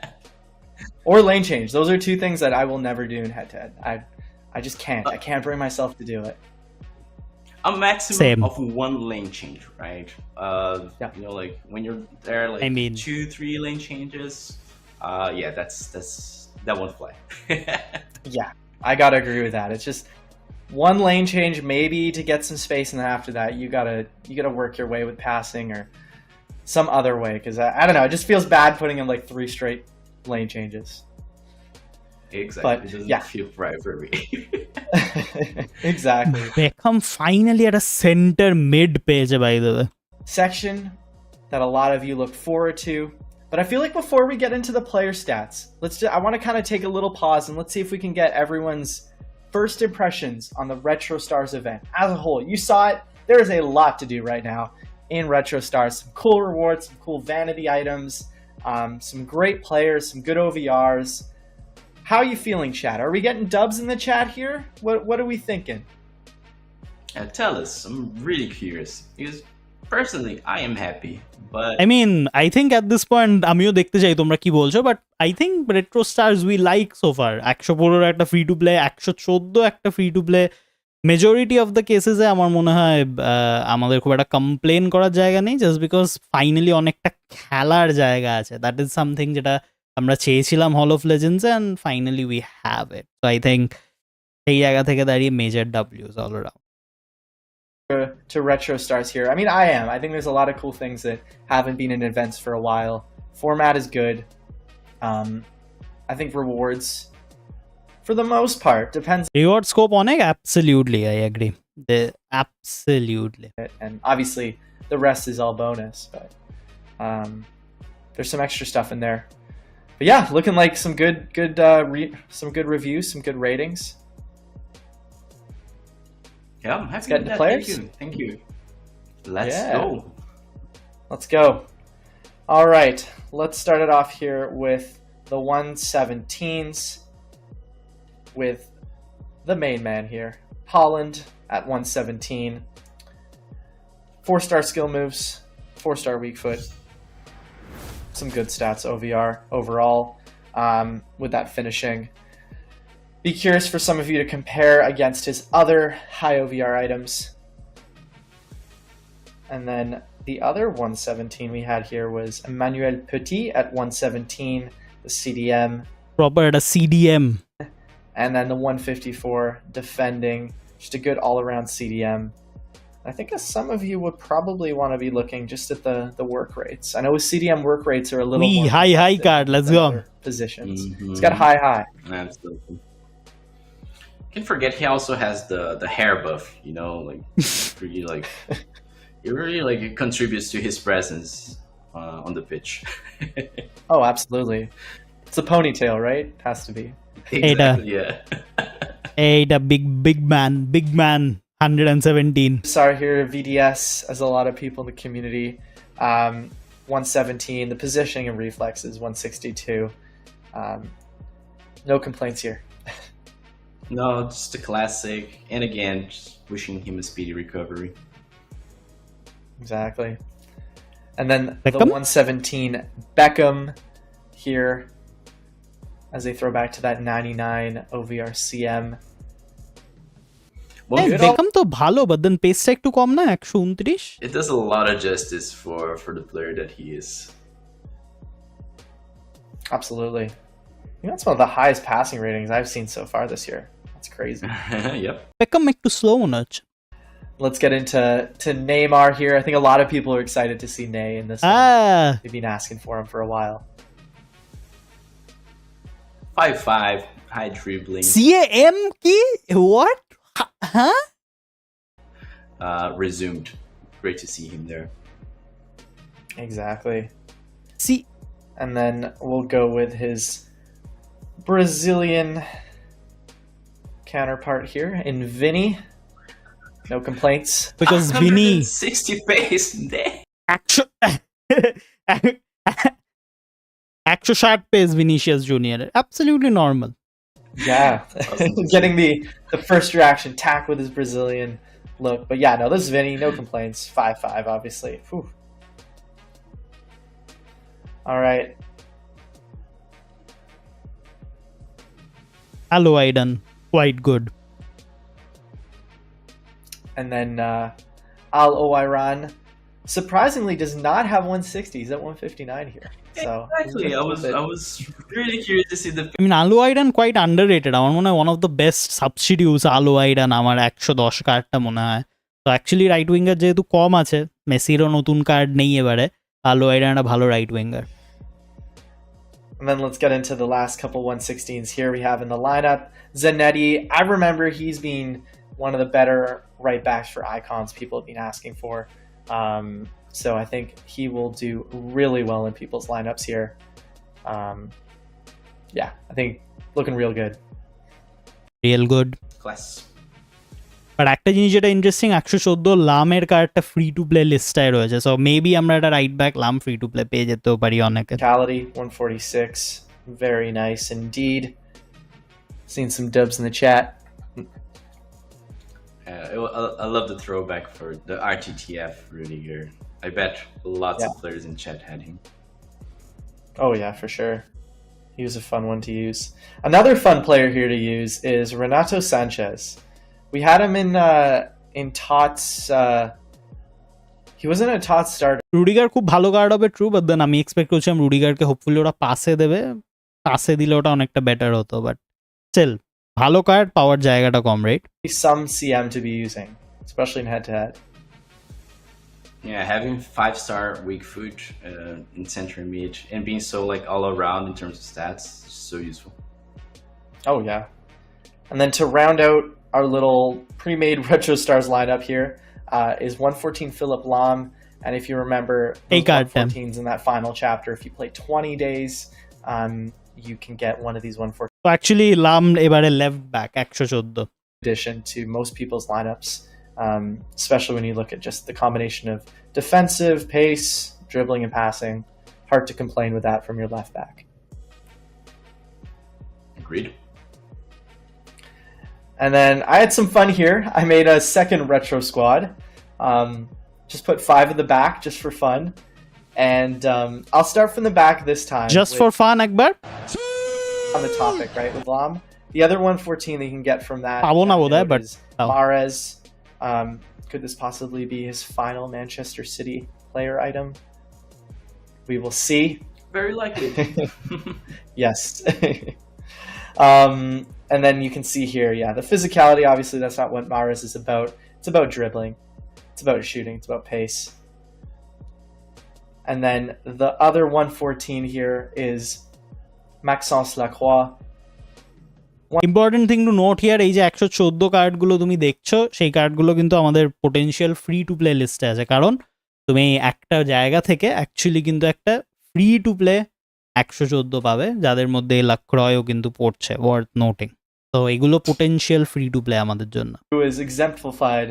[SPEAKER 2] Or lane change. Those are two things that I will never do in head-to-head. I just can't. I can't bring myself to do it.
[SPEAKER 3] A maximum
[SPEAKER 1] Same.
[SPEAKER 3] of 1 lane change, right?
[SPEAKER 2] Yeah.
[SPEAKER 3] You know, like when you're there, like
[SPEAKER 1] I mean-
[SPEAKER 3] 2-3 lane changes. Yeah, that won't fly.
[SPEAKER 2] Yeah, I gotta agree with that. It's just one lane change maybe to get some space, and then after that you gotta work your way with passing or some other way, because I don't know, it just feels bad putting in like 3 straight lane changes.
[SPEAKER 3] Exactly.
[SPEAKER 2] But,
[SPEAKER 3] It doesn't
[SPEAKER 2] yeah.
[SPEAKER 3] feel right for me.
[SPEAKER 2] Exactly.
[SPEAKER 1] Beckham finally একটা centre mid পেয়েছে by the way.
[SPEAKER 2] Section that a lot of you look forward to. But I feel like before we get into the player stats, I want to kind of take a little pause and let's see if we can get everyone's first impressions on the Retro Stars event as a whole. You saw it. There is a lot to do right now in Retro Stars. Some cool rewards, some cool vanity items, some great players, some good OVRs. How are you feeling, chat? Are we getting dubs in the chat here? What are we thinking?
[SPEAKER 3] Tell us. I'm really curious because personally, I am happy. But
[SPEAKER 1] I mean, I think at this point আমিও দেখতে চাই তোমরা কি বলছো, but I think retro stars we like so far. 115 একটা free to play, 114 একটা free to play, majority of the কেসেসে আমার মনে হয় আমাদের খুব একটা কমপ্লেন করার জায়গা নেই, জাস্ট বিকজ ফাইনালি অনেকটা খেলার জায়গা আছে। দ্যাট ইজ সামথিং যেটা আমরা চেয়েছিলাম হল অফ লেজেন্ডসে, and finally we have it. So I think সেই জায়গা থেকে দাঁড়িয়ে মেজর ডাব্লিউজ all around.
[SPEAKER 2] To Retro Stars here. I mean, I am. I think there's a lot of cool things that haven't been in events for a while. Format is good. I think rewards, for the most part, depends.
[SPEAKER 1] Reward scope অনেক, absolutely I agree, absolutely.
[SPEAKER 2] And obviously, the rest is all bonus. But there's some extra stuff in there. But yeah, looking like some some good reviews, some good ratings.
[SPEAKER 3] yeah, I'm happy
[SPEAKER 2] get
[SPEAKER 3] with
[SPEAKER 2] into
[SPEAKER 3] that.
[SPEAKER 2] players?
[SPEAKER 3] Thank you. Let's
[SPEAKER 2] Yeah.
[SPEAKER 3] go.
[SPEAKER 2] Let's go. All right, let's start it off here with the 117s with the main man here, Holland at 117. 4-star skill moves, 4-star weak foot, some good stats OVR overall with that finishing. Be curious for some of you to compare against his other high OVR items. And then the other 117 we had here was Emmanuel Petit at 117, the CDM.
[SPEAKER 1] Proper একটা CDM.
[SPEAKER 2] And then the 154 defending, just a good all-around CDM. I think as some of you would probably want to be looking just at the work rates. I know CDM work rates are a little more
[SPEAKER 1] high
[SPEAKER 2] consistent
[SPEAKER 1] card, let's
[SPEAKER 2] than
[SPEAKER 1] go.
[SPEAKER 2] other positions.
[SPEAKER 3] Mhm.
[SPEAKER 2] It's got high.
[SPEAKER 3] Absolutely. Can't forget he also has the hair buff. You know, like really like it really like it contributes to his presence on the pitch.
[SPEAKER 2] Oh, absolutely. It's a ponytail, right? Has to be.
[SPEAKER 3] Exactly. Yeah.
[SPEAKER 1] এইটা big man 117।
[SPEAKER 2] Sorry here, VDS, as a lot of people in the community. 117. The positioning and reflexes 162. No complaints here.
[SPEAKER 3] No, just a classic. And again, just wishing him a speedy recovery.
[SPEAKER 2] Exactly. And then
[SPEAKER 1] Beckham?
[SPEAKER 2] the 117 Beckham here, as they throw back to that 99 OVR CM.
[SPEAKER 3] Well,
[SPEAKER 2] Good
[SPEAKER 1] Beckham তো ভালো, but then পেসটা একটু কম না, 129।
[SPEAKER 3] it does a lot of justice for the player that he is.
[SPEAKER 2] Absolutely. You know, that's one of the highest passing ratings I've seen so far this year. That's crazy.
[SPEAKER 3] Yep.
[SPEAKER 1] Beckham একটু slow মনে হচ্ছে।
[SPEAKER 2] Let's get into Neymar here. I think a lot of people are excited to see Ney in this one. They've been asking for him for a while.
[SPEAKER 3] 5'5", high dribbling,
[SPEAKER 1] CAM কি? What? হ্যাঁ?
[SPEAKER 3] resumed. Great to see him there.
[SPEAKER 2] Exactly.
[SPEAKER 1] See
[SPEAKER 2] And then we'll go with his Brazilian counterpart here in Vinny. No complaints.
[SPEAKER 1] because Vinny
[SPEAKER 3] 160 pace. Damn.
[SPEAKER 1] actual 160 pace Vinicius Junior, absolutely normal.
[SPEAKER 2] Yeah,
[SPEAKER 3] Awesome to
[SPEAKER 2] getting the first reaction tack with his Brazilian look. But yeah, no, this is Vinny. No complaints. 5-5, obviously. Whew. All right.
[SPEAKER 1] Hello Aidan, quite good.
[SPEAKER 2] And then Al Oiran surprisingly does not have 160. He's at 159 here. So
[SPEAKER 3] Exactly. I was really curious to see the.
[SPEAKER 1] I mean, আলো আইডান quite underrated. আমার মনে হয় one of the best substitutes আলো আইডান আমার 110 কার্ডটা মনে হয়। তো অ্যাকচুয়ালি রাইট উইঙ্গার যেহেতু কম আছে, মেসিরও নতুন কার্ড নেই এবারে, আলো আইডান একটা ভালো right winger.
[SPEAKER 2] And then let's get into the last couple 116s here we have in the lineup. Zanetti, I remember he's been one of the better right backs for icons people have been asking for. So I think he will do really well in people's lineups here. Yeah, I think looking real good.
[SPEAKER 1] Real good.
[SPEAKER 3] Class.
[SPEAKER 1] But একটা জিনিস যেটা interesting, 114 লামের কার্ডটা free to play লিস্টায় রয়েছে। So maybe আমরা একটা right back লাম free to play পেয়ে যেতেও পারি অনেকে।
[SPEAKER 2] Vitality 146, very nice indeed. Seen some dubs in the chat.
[SPEAKER 3] I love the throwback for the RTTF Rudiger. I bet lots of players in chat had him.
[SPEAKER 2] Oh yeah, for sure. He was a fun one to use. Another fun player here to use is Renato Sanchez. We had him in Tots. He wasn't a Tots starter.
[SPEAKER 1] Rudiger খুব ভালো card হবে true, but then আমি expect করছিলাম রুডিগারকে hopefully ওরা পাসে দেবে, পাসে দিলে ওটা অনেকটা বেটার হতো, বাট স্টিল ভালো কার্ড পাওয়ার জায়গাটা কম, right?
[SPEAKER 2] Some CM to be using, especially in head-to-head.
[SPEAKER 3] Yeah, having 5-star weak foot in center mid and being so like all around in terms of stats is so useful.
[SPEAKER 2] Oh yeah. And then to round out our little pre-made Retro Stars lineup here is 114 Philip Lahm. And if you remember those 114s in that final chapter, if you play 20 days, you can get one of these 114
[SPEAKER 1] তো actually লাম এবারে left back 114
[SPEAKER 2] addition to most people's lineups, especially when you look at just the combination of defensive, pace, dribbling, and passing. Hard to complain with that from your left back.
[SPEAKER 3] Agreed.
[SPEAKER 2] And then I had some fun here. I made a second retro squad. Just put 5 at the back just for fun. And I'll start from the back this time.
[SPEAKER 1] Just for fun একবার
[SPEAKER 2] on the topic, right, with Lam. The other 114 that you can get from that
[SPEAKER 1] পাবো না বোধহয়, but
[SPEAKER 2] is Mahrez. Could this possibly be his final Manchester City player item? We will see.
[SPEAKER 3] Very likely.
[SPEAKER 2] Yes. And then you can see here, yeah, the physicality, obviously that's not what Mahrez is about. It's about dribbling. It's about shooting. It's about pace. And then the other 114 here is Maxence Lacroix.
[SPEAKER 1] Important thing to note here, এই যে 114 কার্ডগুলো তুমি দেখছো, সেই কার্ডগুলো কিন্তু আমাদের potential free to play লিস্টে আছে, কারণ তুমি একটা জায়গা থেকে অ্যাকচুয়ালি কিন্তু একটা ফ্রি টু প্লে 114 পাবে, যাদের মধ্যে এই লাক্রয়ও কিন্তু পড়ছে, ওয়ার্থ নোটিং। তো এগুলো পোটেনশিয়াল ফ্রি টু প্লে আমাদের জন্য।
[SPEAKER 2] Who is exemplified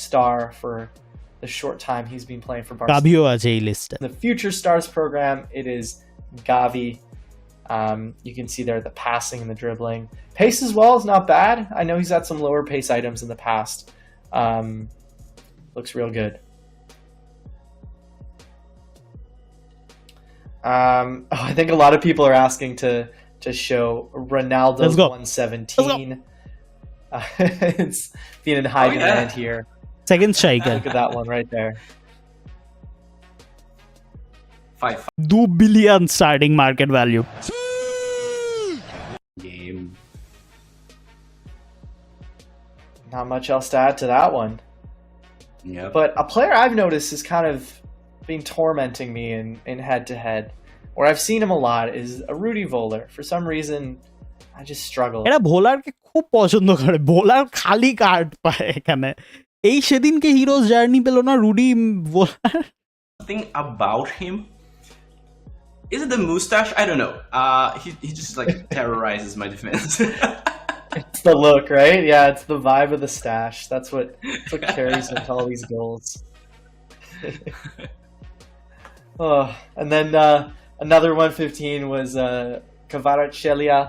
[SPEAKER 2] star for the short time he's been playing for Barcelona.
[SPEAKER 1] গাভিও আছে এই লিস্টে।
[SPEAKER 2] The Future Stars program, it is Gavi. You can see there the passing and the dribbling. Pace as well is not bad. I know he's had some lower pace items in the past. Looks real good. I think a lot of people are asking to show Ronaldo's 117. It's been in high demand here.
[SPEAKER 1] Second striker.
[SPEAKER 2] Look at that one right there.
[SPEAKER 1] 2 billion starting market value.
[SPEAKER 3] Game.
[SPEAKER 2] Not much else to add to that one.
[SPEAKER 3] Yep.
[SPEAKER 2] But a player I've noticed is kind of been tormenting me in head-to-head, where I've seen him a lot, is a Rudy Voller. For some reason, I just struggle.
[SPEAKER 1] এরা ভোলারকে খুব পছন্দ করে, ভোলার খালি card পায় এখানে। এই সেদিনকে হিরোজ জার্নি পেল না রুডি ভোলার।
[SPEAKER 3] Something about him. Is it the mustache? I don't know. He just like terrorizes my defense.
[SPEAKER 2] It's the look, right? Yeah, it's the vibe of the stash. That's what carries him to all these goals. Oh, and then another 115 was Kvaratskhelia.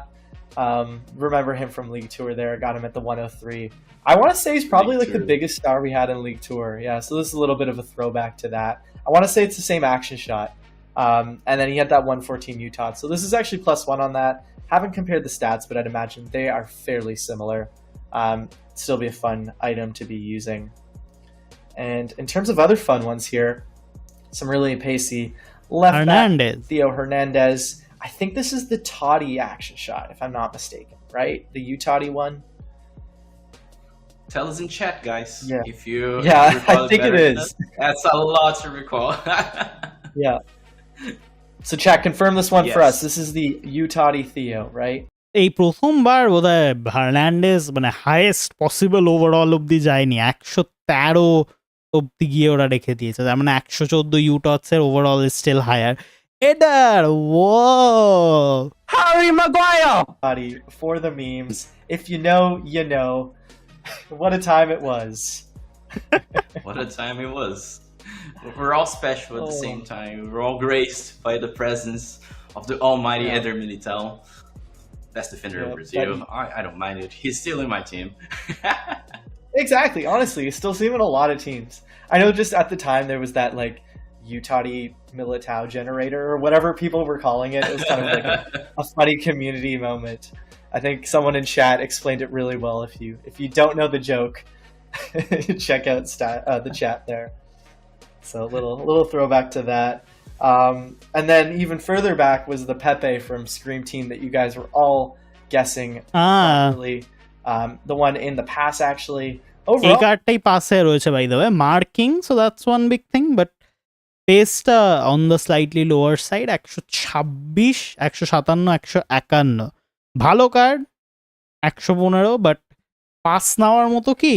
[SPEAKER 2] Remember him from League Tour there. Got him at the 103. I want to say he's probably
[SPEAKER 3] League
[SPEAKER 2] like the
[SPEAKER 3] Tour.
[SPEAKER 2] biggest star we had in League Tour. Yeah, so this is a little bit of a throwback to that. I want to say it's the same action shot. And then he had that 114 Utah. So this is actually +1 on that. Haven't compared the stats, but I'd imagine they are fairly similar. Still be a fun item to be using. And in terms of other fun ones here, some really pacey left
[SPEAKER 1] Hernandez.
[SPEAKER 2] back Theo Hernandez. I think this is the Toddy action shot, if I'm not mistaken, right? The U-Toddy one.
[SPEAKER 3] Tell us in chat, guys.
[SPEAKER 2] Yeah.
[SPEAKER 3] If you
[SPEAKER 2] Yeah,
[SPEAKER 3] recall
[SPEAKER 2] I think it
[SPEAKER 3] better than
[SPEAKER 2] is.
[SPEAKER 3] us. That's a lot to recall.
[SPEAKER 2] Yeah. So chat, confirm this one for
[SPEAKER 3] Yes.
[SPEAKER 2] us. This is the U-Toddy Theo, right?
[SPEAKER 1] এই প্রথমবার বোধহয় Hernandez মানে highest possible overall অব্দি যায়নি, 113 অব্দি গিয়ে ওরা রেখে দিয়েছে, তার মানে 114 ইউটসের overall is still higher. Eder ও
[SPEAKER 4] Harry Maguire!
[SPEAKER 2] Toddy for the memes. If you know, you know. What a time it was.
[SPEAKER 3] What a time it was. We're all special at the same time. We're all graced by the presence of the almighty
[SPEAKER 2] Yeah.
[SPEAKER 3] Eder Militao. Best defender
[SPEAKER 2] Yeah,
[SPEAKER 3] of Brazil. I don't mind it. He's still in my team.
[SPEAKER 2] Exactly. Honestly, you still see him in a lot of teams. I know just at the time there was that like U-Toddy Militao generator or whatever people were calling it. It was kind of like a funny community moment. I think someone in chat explained it really well. If you don't know the joke, check out the chat there. So a little throwback to that. And then even further back was the Pepe from Scream Team that you guys were all guessing properly. The one in the pass actually.
[SPEAKER 1] এই
[SPEAKER 2] Overall,
[SPEAKER 1] কার্ডটাই পাশে রয়েছে by the way, marking, so that's one big thing, but পেসটা on the slightly lower side, 126, 157, 151, ভালো card, 115, but pass নেওয়ার মতো কি,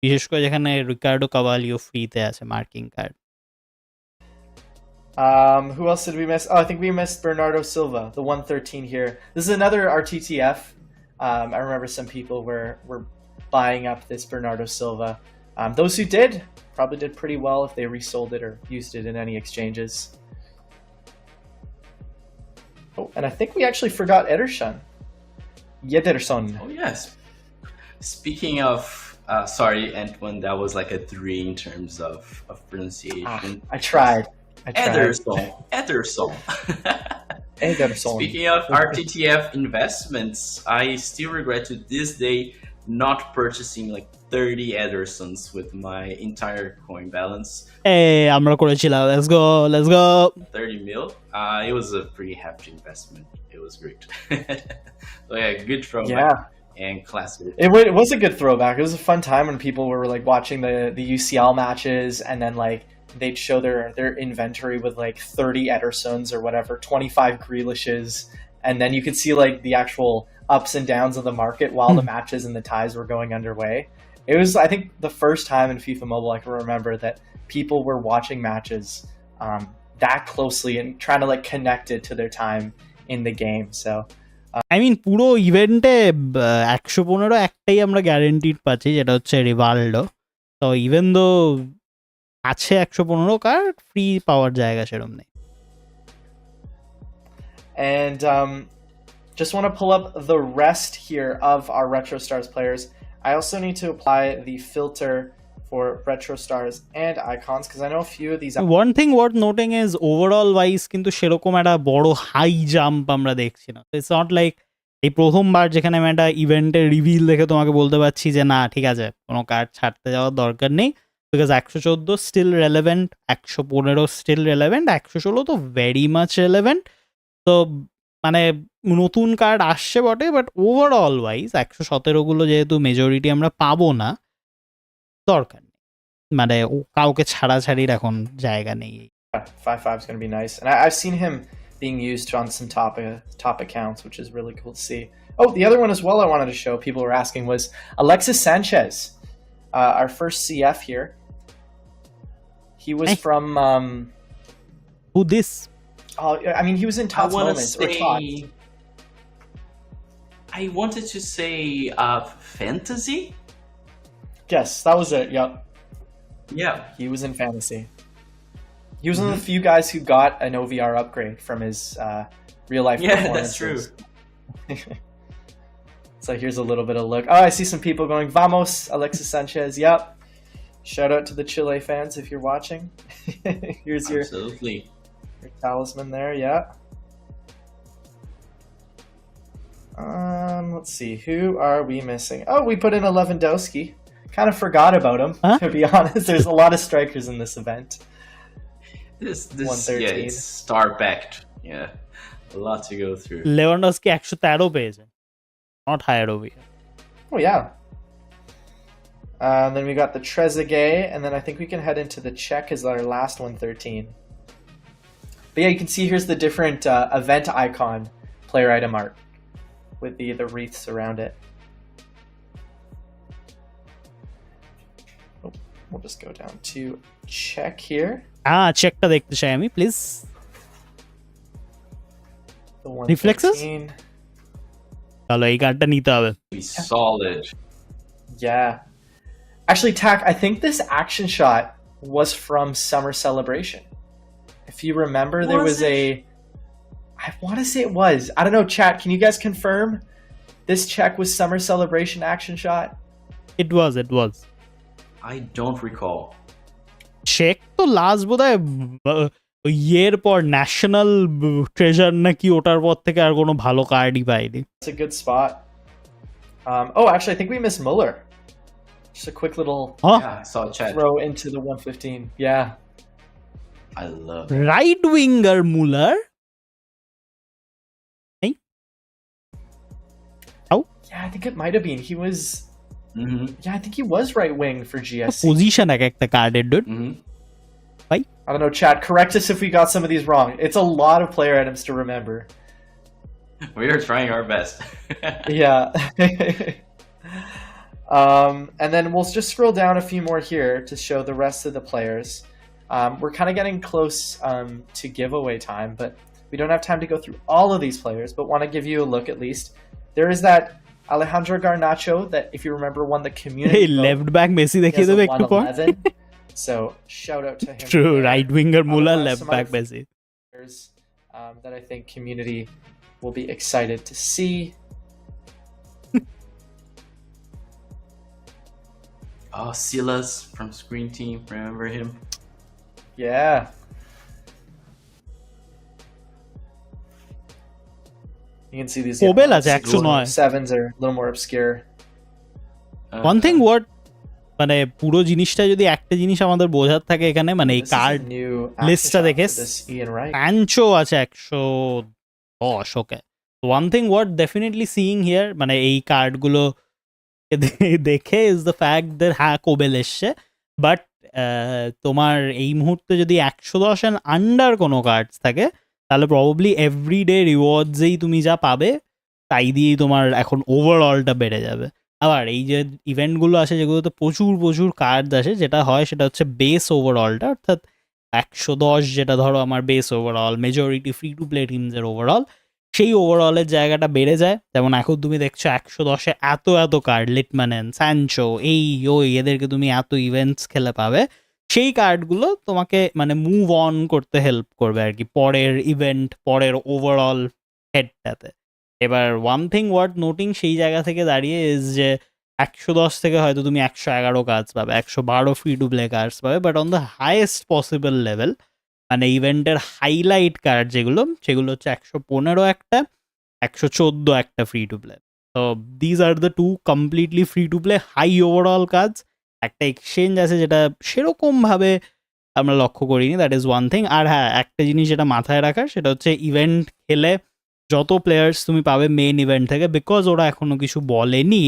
[SPEAKER 1] বিশেষ করে যেখানে রিকার্ডো কাভালিও ফ্রিতে আছে marking card.
[SPEAKER 2] who else did we miss? Oh, I think we missed Bernardo Silva, the 113 here. This is another RTTF. I remember some people were buying up this Bernardo Silva. Those who did probably did pretty well if they resold it or used it in any exchanges. Oh, and I think we actually forgot Ederson. Yederson.
[SPEAKER 3] Oh yes. Speaking of, sorry, Antoine, that was like a 3 in terms of pronunciation.
[SPEAKER 2] I tried.
[SPEAKER 3] Ederson. Ederson.
[SPEAKER 2] Ederson.
[SPEAKER 3] Speaking of RTTF investments, I still regret to this day not purchasing like 30 Edersons with my entire coin balance.
[SPEAKER 1] আমরা করেছিলাম, let's go
[SPEAKER 3] 30 mil. It was a pretty hefty investment. It was great. So yeah, good throwback.
[SPEAKER 2] Yeah.
[SPEAKER 3] And classic.
[SPEAKER 2] It was a good throwback. It was a fun time when people were like watching the UCL matches, and then like they'd show their inventory with like 30 Edersons or whatever, 25 Grealishes, and then you could see like the actual ups and downs of the market while the matches and the ties were going underway. It was, I think, the first time in FIFA Mobile I can remember that people were watching matches that closely and trying to like connect it to their time in the game. So
[SPEAKER 1] I mean পুরো ইভেন্টে 115 একটাই আমরা guaranteed পাচ্ছি, যেটা হচ্ছে রিভালডো। তো even though আছে 115 card, free পাওয়ার জায়গা সেরকম নেই।
[SPEAKER 2] And just want to pull up the rest here of our Retro Stars players. I also need to apply the filter for Retro Stars and icons because I know a few of these.
[SPEAKER 1] One thing worth noting is overall wise কিন্তু সেরকম একটা বড় high jump আমরা দেখছি না। It's not like এই প্রথমবার যেখানে আমি একটা ইভেন্টের রিভিল দেখে তোমাকে বলতে পারছি যে না ঠিক আছে কোনো কার্ড ছাড়তে যাওয়ার দরকার নেই, because 114 still relevant, 115 still relevant, 116 তো ভেরি মাচ রেলেভেন্ট। তো মানে নতুন কার্ড আসছে বটে, বাট ওভারঅল ওয়াইজ 117 গুলো যেহেতু মেজরিটি আমরা পাবো না, দরকার নেই, মানে ও কাউকে ছাড়াছাড়ির এখন জায়গা নেই।
[SPEAKER 2] 5/5 is going to be nice, and I've seen him being used on some top accounts, which is really cool to see. Oh, the other one as well I wanted to show, people were asking, was Alexis Sanchez, our first CF here. He was from
[SPEAKER 1] Who this?
[SPEAKER 2] I mean, he was in Tots Moments or Tots.
[SPEAKER 3] I wanted to say fantasy.
[SPEAKER 2] Yes, that was it. Yep.
[SPEAKER 3] Yeah.
[SPEAKER 2] He was in fantasy. He was one of the few guys who got an OVR upgrade from his real life
[SPEAKER 3] Yeah,
[SPEAKER 2] performances.
[SPEAKER 3] that's true.
[SPEAKER 2] So here's a little bit of look. Oh, I see some people going, Vamos, Alexis Sanchez. Yep. Shout out to the Chile fans if you're watching. Here's
[SPEAKER 3] Absolutely.
[SPEAKER 2] your talisman there. Yeah. Let's see. Who are we missing? Oh, we put in a Lewandowski. Kind of forgot about him,
[SPEAKER 1] Huh?
[SPEAKER 2] to be honest. There's a lot of strikers in this event.
[SPEAKER 3] This
[SPEAKER 2] 113.
[SPEAKER 3] yeah, it's star packed. Yeah, a lot to go through.
[SPEAKER 1] Lewandowski 113 পেয়েছে, not higher over here.
[SPEAKER 2] Oh, yeah. And then we got the Trezeguet, and then I think we can head into the Czech as our last 113. But yeah, you can see here's the different event icon player item art with the wreaths around it. Oh, we'll just go down to Czech here.
[SPEAKER 1] চেকটা দেখতে চাই আমি please.
[SPEAKER 2] The
[SPEAKER 1] Reflexes?
[SPEAKER 2] 113.
[SPEAKER 1] তাহলে এই কার্ডটা নিতে হবে।
[SPEAKER 3] Be solid.
[SPEAKER 2] Yeah. Actually, Tack, I think this action shot was from Summer Celebration. If you remember, there was I want to say it was. I don't know, chat, can you guys confirm this check was Summer Celebration action shot?
[SPEAKER 1] It was.
[SPEAKER 3] I don't recall.
[SPEAKER 1] Check তো last বোধহয় ইয়ের পর national treasure নাকি, ওটার পর থেকে আর কোনো ভালো কার্ডই পাইনি।
[SPEAKER 2] It's a good spot. Oh, actually, I think we missed Muller. Just a quick little
[SPEAKER 3] Yeah, I saw a chat.
[SPEAKER 2] throw into the 115. Yeah.
[SPEAKER 3] I love it.
[SPEAKER 1] Right winger Muller.
[SPEAKER 2] Yeah, I think it might have been. He was.
[SPEAKER 3] Mm-hmm.
[SPEAKER 2] Yeah, I think he was right wing for GSC.
[SPEAKER 1] Position এক একটা কার্ডের dude.
[SPEAKER 3] Mm-hmm.
[SPEAKER 2] I don't know, chat. Correct us if we got some of these wrong. It's a lot of player items to remember.
[SPEAKER 3] We are trying our best.
[SPEAKER 2] Yeah. And then we'll just scroll down a few more here to show the rest of the players. We're kind of getting close to giveaway time, but we don't have time to go through all of these players, but want to give you a look at least. There is that Alejandro Garnacho that, if you remember, won the community
[SPEAKER 1] এই
[SPEAKER 2] vote.
[SPEAKER 1] Left back Messi
[SPEAKER 2] He
[SPEAKER 1] দেখিয়ে
[SPEAKER 2] has a
[SPEAKER 1] দেবে একটু পর।
[SPEAKER 2] 111. So shout out to him.
[SPEAKER 1] True,
[SPEAKER 2] there.
[SPEAKER 1] Right winger Muller,
[SPEAKER 2] Otherwise,
[SPEAKER 1] left
[SPEAKER 2] some
[SPEAKER 1] back
[SPEAKER 2] other
[SPEAKER 1] Messi.
[SPEAKER 2] players, that I think community will be excited to see.
[SPEAKER 3] Oh, Silas from Screen Team. Remember him?
[SPEAKER 2] Yeah. You can see these
[SPEAKER 1] Kobel আছে 109।
[SPEAKER 2] sevens are a little more obscure.
[SPEAKER 1] One thing what, মানে পুরো জিনিসটা যদি একটা জিনিস আমাদের বোঝার থাকে এখানে, মানে এই
[SPEAKER 2] This is a
[SPEAKER 1] card
[SPEAKER 2] new
[SPEAKER 1] লিস্টটা
[SPEAKER 2] action shot
[SPEAKER 1] দেখে
[SPEAKER 2] for this Ian Wright.
[SPEAKER 1] Pancho আছে 110। Okay, one thing what definitely seeing here, মানে এই কার্ডগুলো দেখে ইজ দ্য ফ্যাক্ট দ্যাট হ্যাঁ কোবেল এসছে, বাট তোমার এই মুহূর্তে যদি 110 এন্ড আন্ডার কোনো কার্ডস থাকে তাহলে প্রবাবলি এভরিডে রিওয়ার্ডসেই তুমি যা পাবে তাই দিয়েই তোমার এখন ওভারঅলটা বেড়ে যাবে। আবার এই যে ইভেন্টগুলো আসে যেগুলোতে প্রচুর প্রচুর কার্ড আসে, যেটা হয় সেটা হচ্ছে বেস ওভারঅলটা, অর্থাৎ 110 যেটা ধরো আমার base overall, majority free to play টিমসের ওভারঅল, সেই ওভারঅলের জায়গাটা বেড়ে যায়। যেমন এখন তুমি দেখছো 110-এ এত এত কার্ড, লিটমানেন, স্যানচো, এই ওই এদেরকে তুমি এত ইভেন্টস খেলে পাবে, সেই কার্ডগুলো তোমাকে মানে মুভ অন করতে হেল্প করবে আর কি পরের ইভেন্ট, পরের ওভারঅল হেডটাতে। এবার ওয়ান থিং ওয়ার্থ নোটিং সেই জায়গা থেকে দাঁড়িয়ে ইজ যে 110 থেকে হয়তো তুমি 111 কার্ডস পাবে, 112 ফ্রি টু প্লে কার্ডস পাবে, but on the highest possible level মানে ইভেন্টের হাইলাইট কার্ড যেগুলো, সেগুলো হচ্ছে 115 একটা, 114 একটা ফ্রি টু প্লে। তো these are the two completely free to play high overall cards. একটা এক্সচেঞ্জ আছে যেটা সেরকমভাবে আমরা লক্ষ্য করিনি, দ্যাট ইজ ওয়ান থিং। আর হ্যাঁ, একটা জিনিস যেটা মাথায় রাখার সেটা হচ্ছে ইভেন্ট খেলে যত প্লেয়ার্স তুমি পাবে মেইন ইভেন্ট থেকে, বিকজ ওরা এখনো কিছু বলেনি,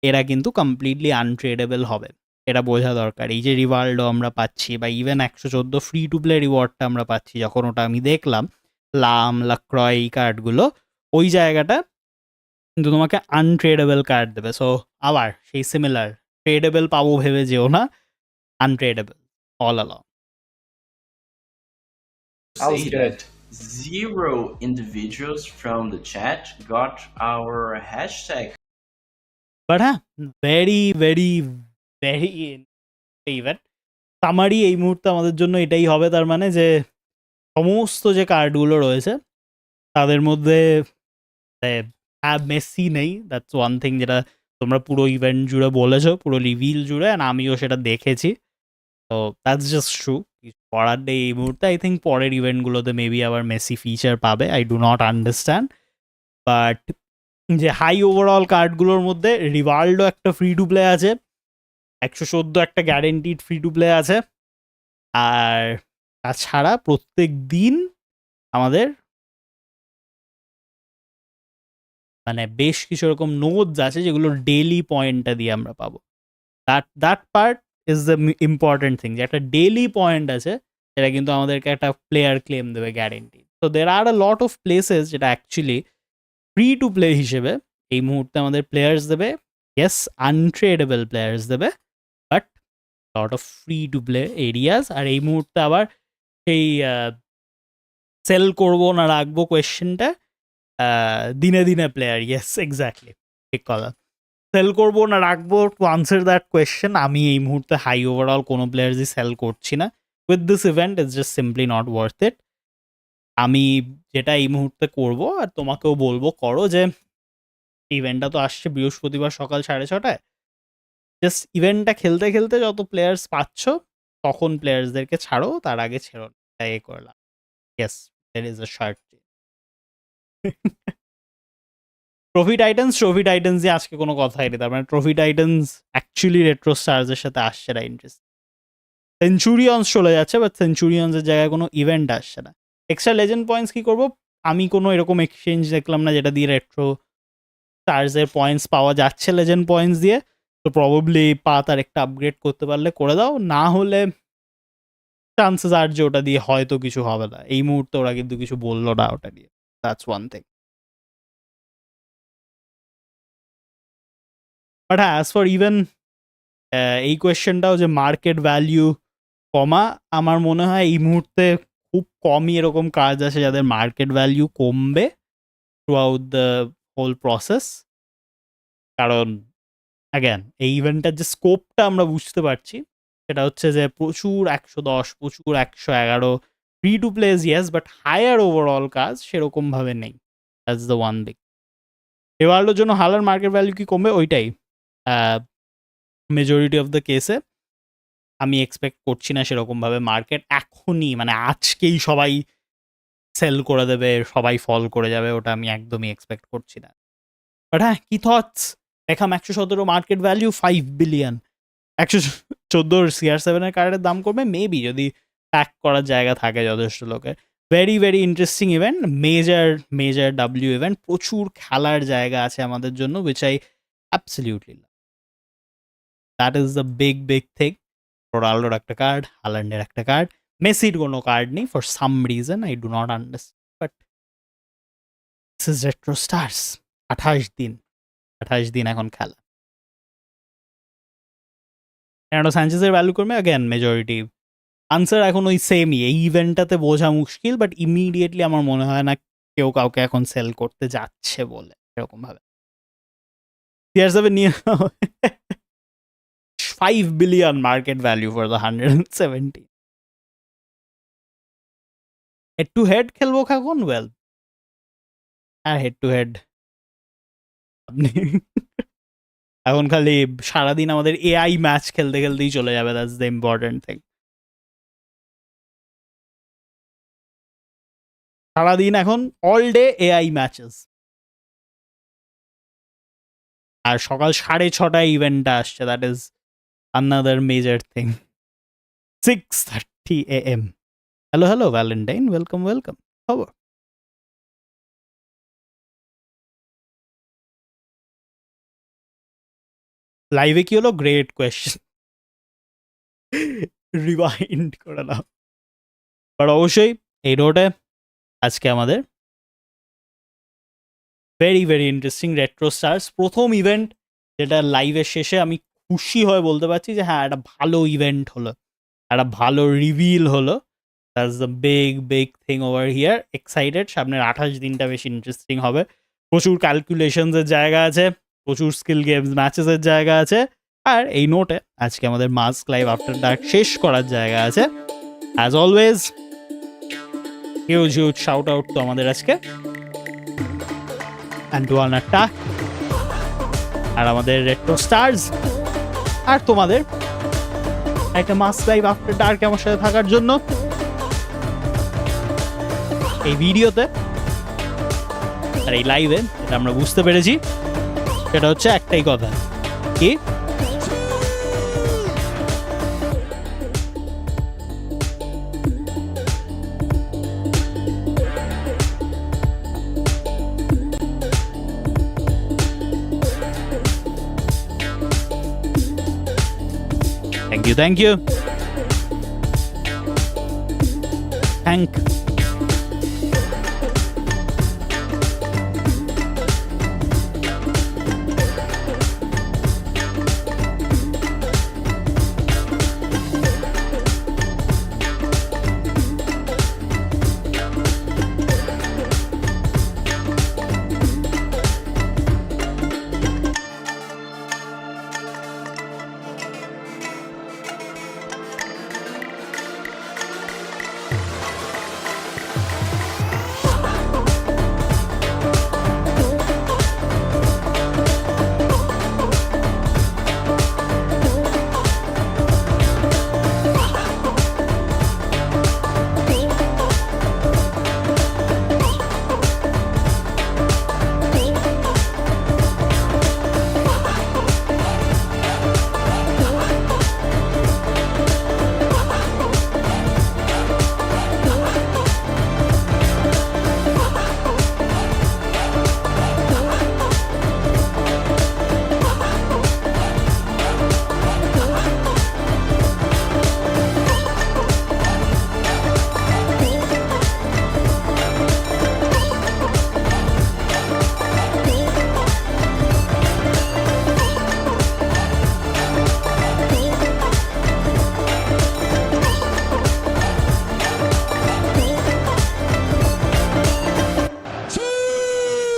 [SPEAKER 1] এরা কিন্তু কমপ্লিটলি আনট্রেডেবল হবে, এটা বোঝা দরকার। এই যে রিভাল্ডো আমরা পাচ্ছি বা ইভেন 114 ফ্রি টু প্লে রিওয়ার্ডটা আমরা পাচ্ছি, যখন ওটা আমি দেখলাম লাম লাক্রয় এই কার্ডগুলো, ওই জায়গাটা কিন্তু তোমাকে আনট্রেডেবল কার্ড দেবে। সো আবার সেই সিমিলার, ট্রেডেবল পাবো ভেবে যেও না, untradeable all along.
[SPEAKER 2] That was
[SPEAKER 3] Say
[SPEAKER 2] good.
[SPEAKER 3] that. 0 individuals from the chat got our hashtag.
[SPEAKER 1] But হ্যাঁ, very very very event summary এই মুহূর্তে আমাদের জন্য এটাই হবে, তার মানে যে সমস্ত যে কার্ডগুলো রয়েছে তাদের মধ্যে মেসি নেই। দ্যাটস ওয়ান থিং যেটা তোমরা পুরো ইভেন্ট জুড়ে বলেছো, পুরো রিভিল জুড়ে, অ্যান্ড আমিও সেটা দেখেছি। তো দ্যাটস জাস্ট ট্রু। পড়ার ডে এই মুহূর্তে আই থিঙ্ক পরের ইভেন্টগুলোতে মেবি আবার মেসি ফিচার পাবে, I do not understand. But যে হাই ওভারঅল কার্ডগুলোর মধ্যে রিভাল্ডো একটা ফ্রি টু প্লে আছে, 114 একটা গ্যারেন্টিড ফ্রি টু প্লে আছে, আর তাছাড়া প্রত্যেক দিন আমাদের মানে বেশ কিছু এরকম নোটস আছে যেগুলো ডেইলি পয়েন্টটা দিয়ে আমরা পাবো। That part is the important thing, যে একটা ডেইলি পয়েন্ট আছে সেটা কিন্তু আমাদেরকে একটা প্লেয়ার ক্লেম দেবে গ্যারেন্টি। তো there are a lot of places যেটা অ্যাকচুয়ালি ফ্রি টু প্লে হিসেবে এই মুহূর্তে আমাদের প্লেয়ার্স দেবে। ইয়েস, আনট্রেডেবল প্লেয়ার্স দেবে, but lot of free to play areas. আর এই মুহূর্তে আবার সেই সেল করবো না রাখবো কোয়েশ্চেনটা দিনে দিনে প্লেয়ার, ইয়েস এক্স্যাক্টলি, ঠিক কথা। সেল করবো না রাখবো, টু আনসার দ্যাট কোয়েশ্চেন, আমি এই মুহূর্তে হাই ওভারঅল কোনো প্লেয়ার্সই সেল করছি না। With this event it's just simply not worth it. আমি যেটা এই মুহূর্তে করবো আর তোমাকেও বলবো করো, যে ইভেন্টটা তো আসছে বৃহস্পতিবার সকাল 6:30টায়, জাস্ট ইভেন্টটা খেলতে খেলতে যত প্লেয়ার্স পাচ্ছ তখন প্লেয়ার্সদেরকে ছাড়ো, তার আগে ছেড়ো না, তাই করলাম। Yes, that is a shirt. Trophy Titans দিয়ে আজকে কোনো কথাই নেই, তার মানে ট্রফি টাইটান্স অ্যাকচুয়ালি রেট্রো স্টার্সের সাথে আসছে না, ইন্টারেস্ট। সেঞ্চুরিয়ন্স চলে যাচ্ছে, বাট সেঞ্চুরিয়ন্সের জায়গায় কোনো ইভেন্ট আসছে না। এক্সট্রা লেজেন্ড পয়েন্টস কি করবো? আমি কোনো এরকম এক্সচেঞ্জ দেখলাম না যেটা দিয়ে রেট্রো স্টার্সের পয়েন্টস পাওয়া যাচ্ছে লেজেন্ড পয়েন্টস দিয়ে। তো প্রবাবলি পাত আর একটা আপগ্রেড করতে পারলে করে দাও, না হলে চান্সেস আর যে ওটা দিয়ে হয়তো কিছু হবে না। এই মুহূর্তে ওরা কিন্তু কিছু বললো না ওটা দিয়ে, দ্যাটস ওয়ান থিং। বাট হ্যাঁ, অ্যাজ ফর ইভেন এই কোয়েশ্চেনটাও যে মার্কেট ভ্যালিউ কমা, আমার মনে হয় এই মুহূর্তে খুব কমই এরকম কাজ আছে যাদের মার্কেট ভ্যালিউ কমবে throughout the whole process. কারণ অ্যাগেন এই ইভেন্টটার যে স্কোপটা আমরা বুঝতে পারছি সেটা হচ্ছে যে প্রচুর 110, প্রচুর 111 free to plays, yes, but higher overall কাজ সেরকমভাবে নেই। দ্যাটস দ্য ওয়ান দিক। রিভাল্ডোর জন্য হালার মার্কেট ভ্যালু কি কমবে? ওইটাই মেজরিটি অফ দ্য কেসে আমি এক্সপেক্ট করছি না সেরকমভাবে মার্কেট এখনই, মানে আজকেই সবাই সেল করে দেবে, সবাই ফল করে যাবে, ওটা আমি একদমই এক্সপেক্ট করছি না। বাট হ্যাঁ, কি থটস? দেখাম 117 মার্কেট ভ্যালিউ, 5 বিলিয়ন, 114 CR7 এর কার্ডের দাম করবে মেবি, যদি প্যাক করার জায়গা থাকে যথেষ্ট লোকের। Very very interesting event, major W event, প্রচুর খেলার জায়গা আছে আমাদের জন্য, which I absolutely love. That is the big thing. রোনাল্ডোর একটা কার্ড, হালান্ডের একটা কার্ড, মেসির কোনো কার্ড নেই for some reason, I do not understand, but this is retro stars. 28 দিন এখন খেলা। ফের্নান্ডো স্যাnchez-এর ভ্যালু করবে অ্যাগেন মেজরিটি আনসার এখন ওই সেমই। এই ইভেন্টটাতে বোঝা মুশকিল, বাট ইমিডিয়েটলি আমার মনে হয় না কেউ কাউকে এখন সেল করতে যাচ্ছে বলে এরকম ভাবে। CR7 নিয়ে 5 billion market value for the 170। Head to head খেলবো এখন, ওয়েল হ্যাঁ, হেড টু হেড আপনি এখন খালি সারাদিন আমাদের এআই ম্যাচ খেলতে খেলতেই চলে যাবে, দ্যাটস দ্য ইম্পর্টেন্ট থিং। সারাদিন এখন অল ডে এআই ম্যাচেস। আর সকাল 6:30টায় ইভেন্টটা আসছে, that is another major thing. 6:30 AM। Hello Valentine, welcome. খবর? লাইভে কি হলো? গ্রেট কোয়েশ্চেন, রিওয়াইন্ড করে নাও। বাট অবশ্যই এই নোটে আজকে আমাদের ভেরি ইন্টারেস্টিং রেট্রো স্টার্স প্রথম ইভেন্ট, যেটা লাইভের শেষে আমি খুশি হয়ে বলতে পারছি যে হ্যাঁ, একটা ভালো ইভেন্ট হলো, একটা ভালো রিভিল হলো। That's the big thing over here. Excited, সামনের 28 দিনটা বেশ ইন্টারেস্টিং হবে। প্রচুর ক্যালকুলেশনসের জায়গা আছে, প্রচুর স্কিল গেমস ম্যাচেসের জায়গা আছে, আর এই নোটে আজকে আমাদের মাস্ক লাইভ আফটার ডার্ক শেষ করার জায়গা আছে। As always huge shout out তো আমাদের আজকে অ্যান্টুয়ানাটা আর আমাদের রেট্রো স্টার্স আর তোমাদের একটা মাস্ক লাইভ আফটার ডার্ক আমার সাথে থাকার জন্য এই ভিডিওতে আর এই লাইভে। এটা আমরা বুঝতে পেরেছি, সেটা হচ্ছে একটাই কথা, কি থ্যাংক ইউ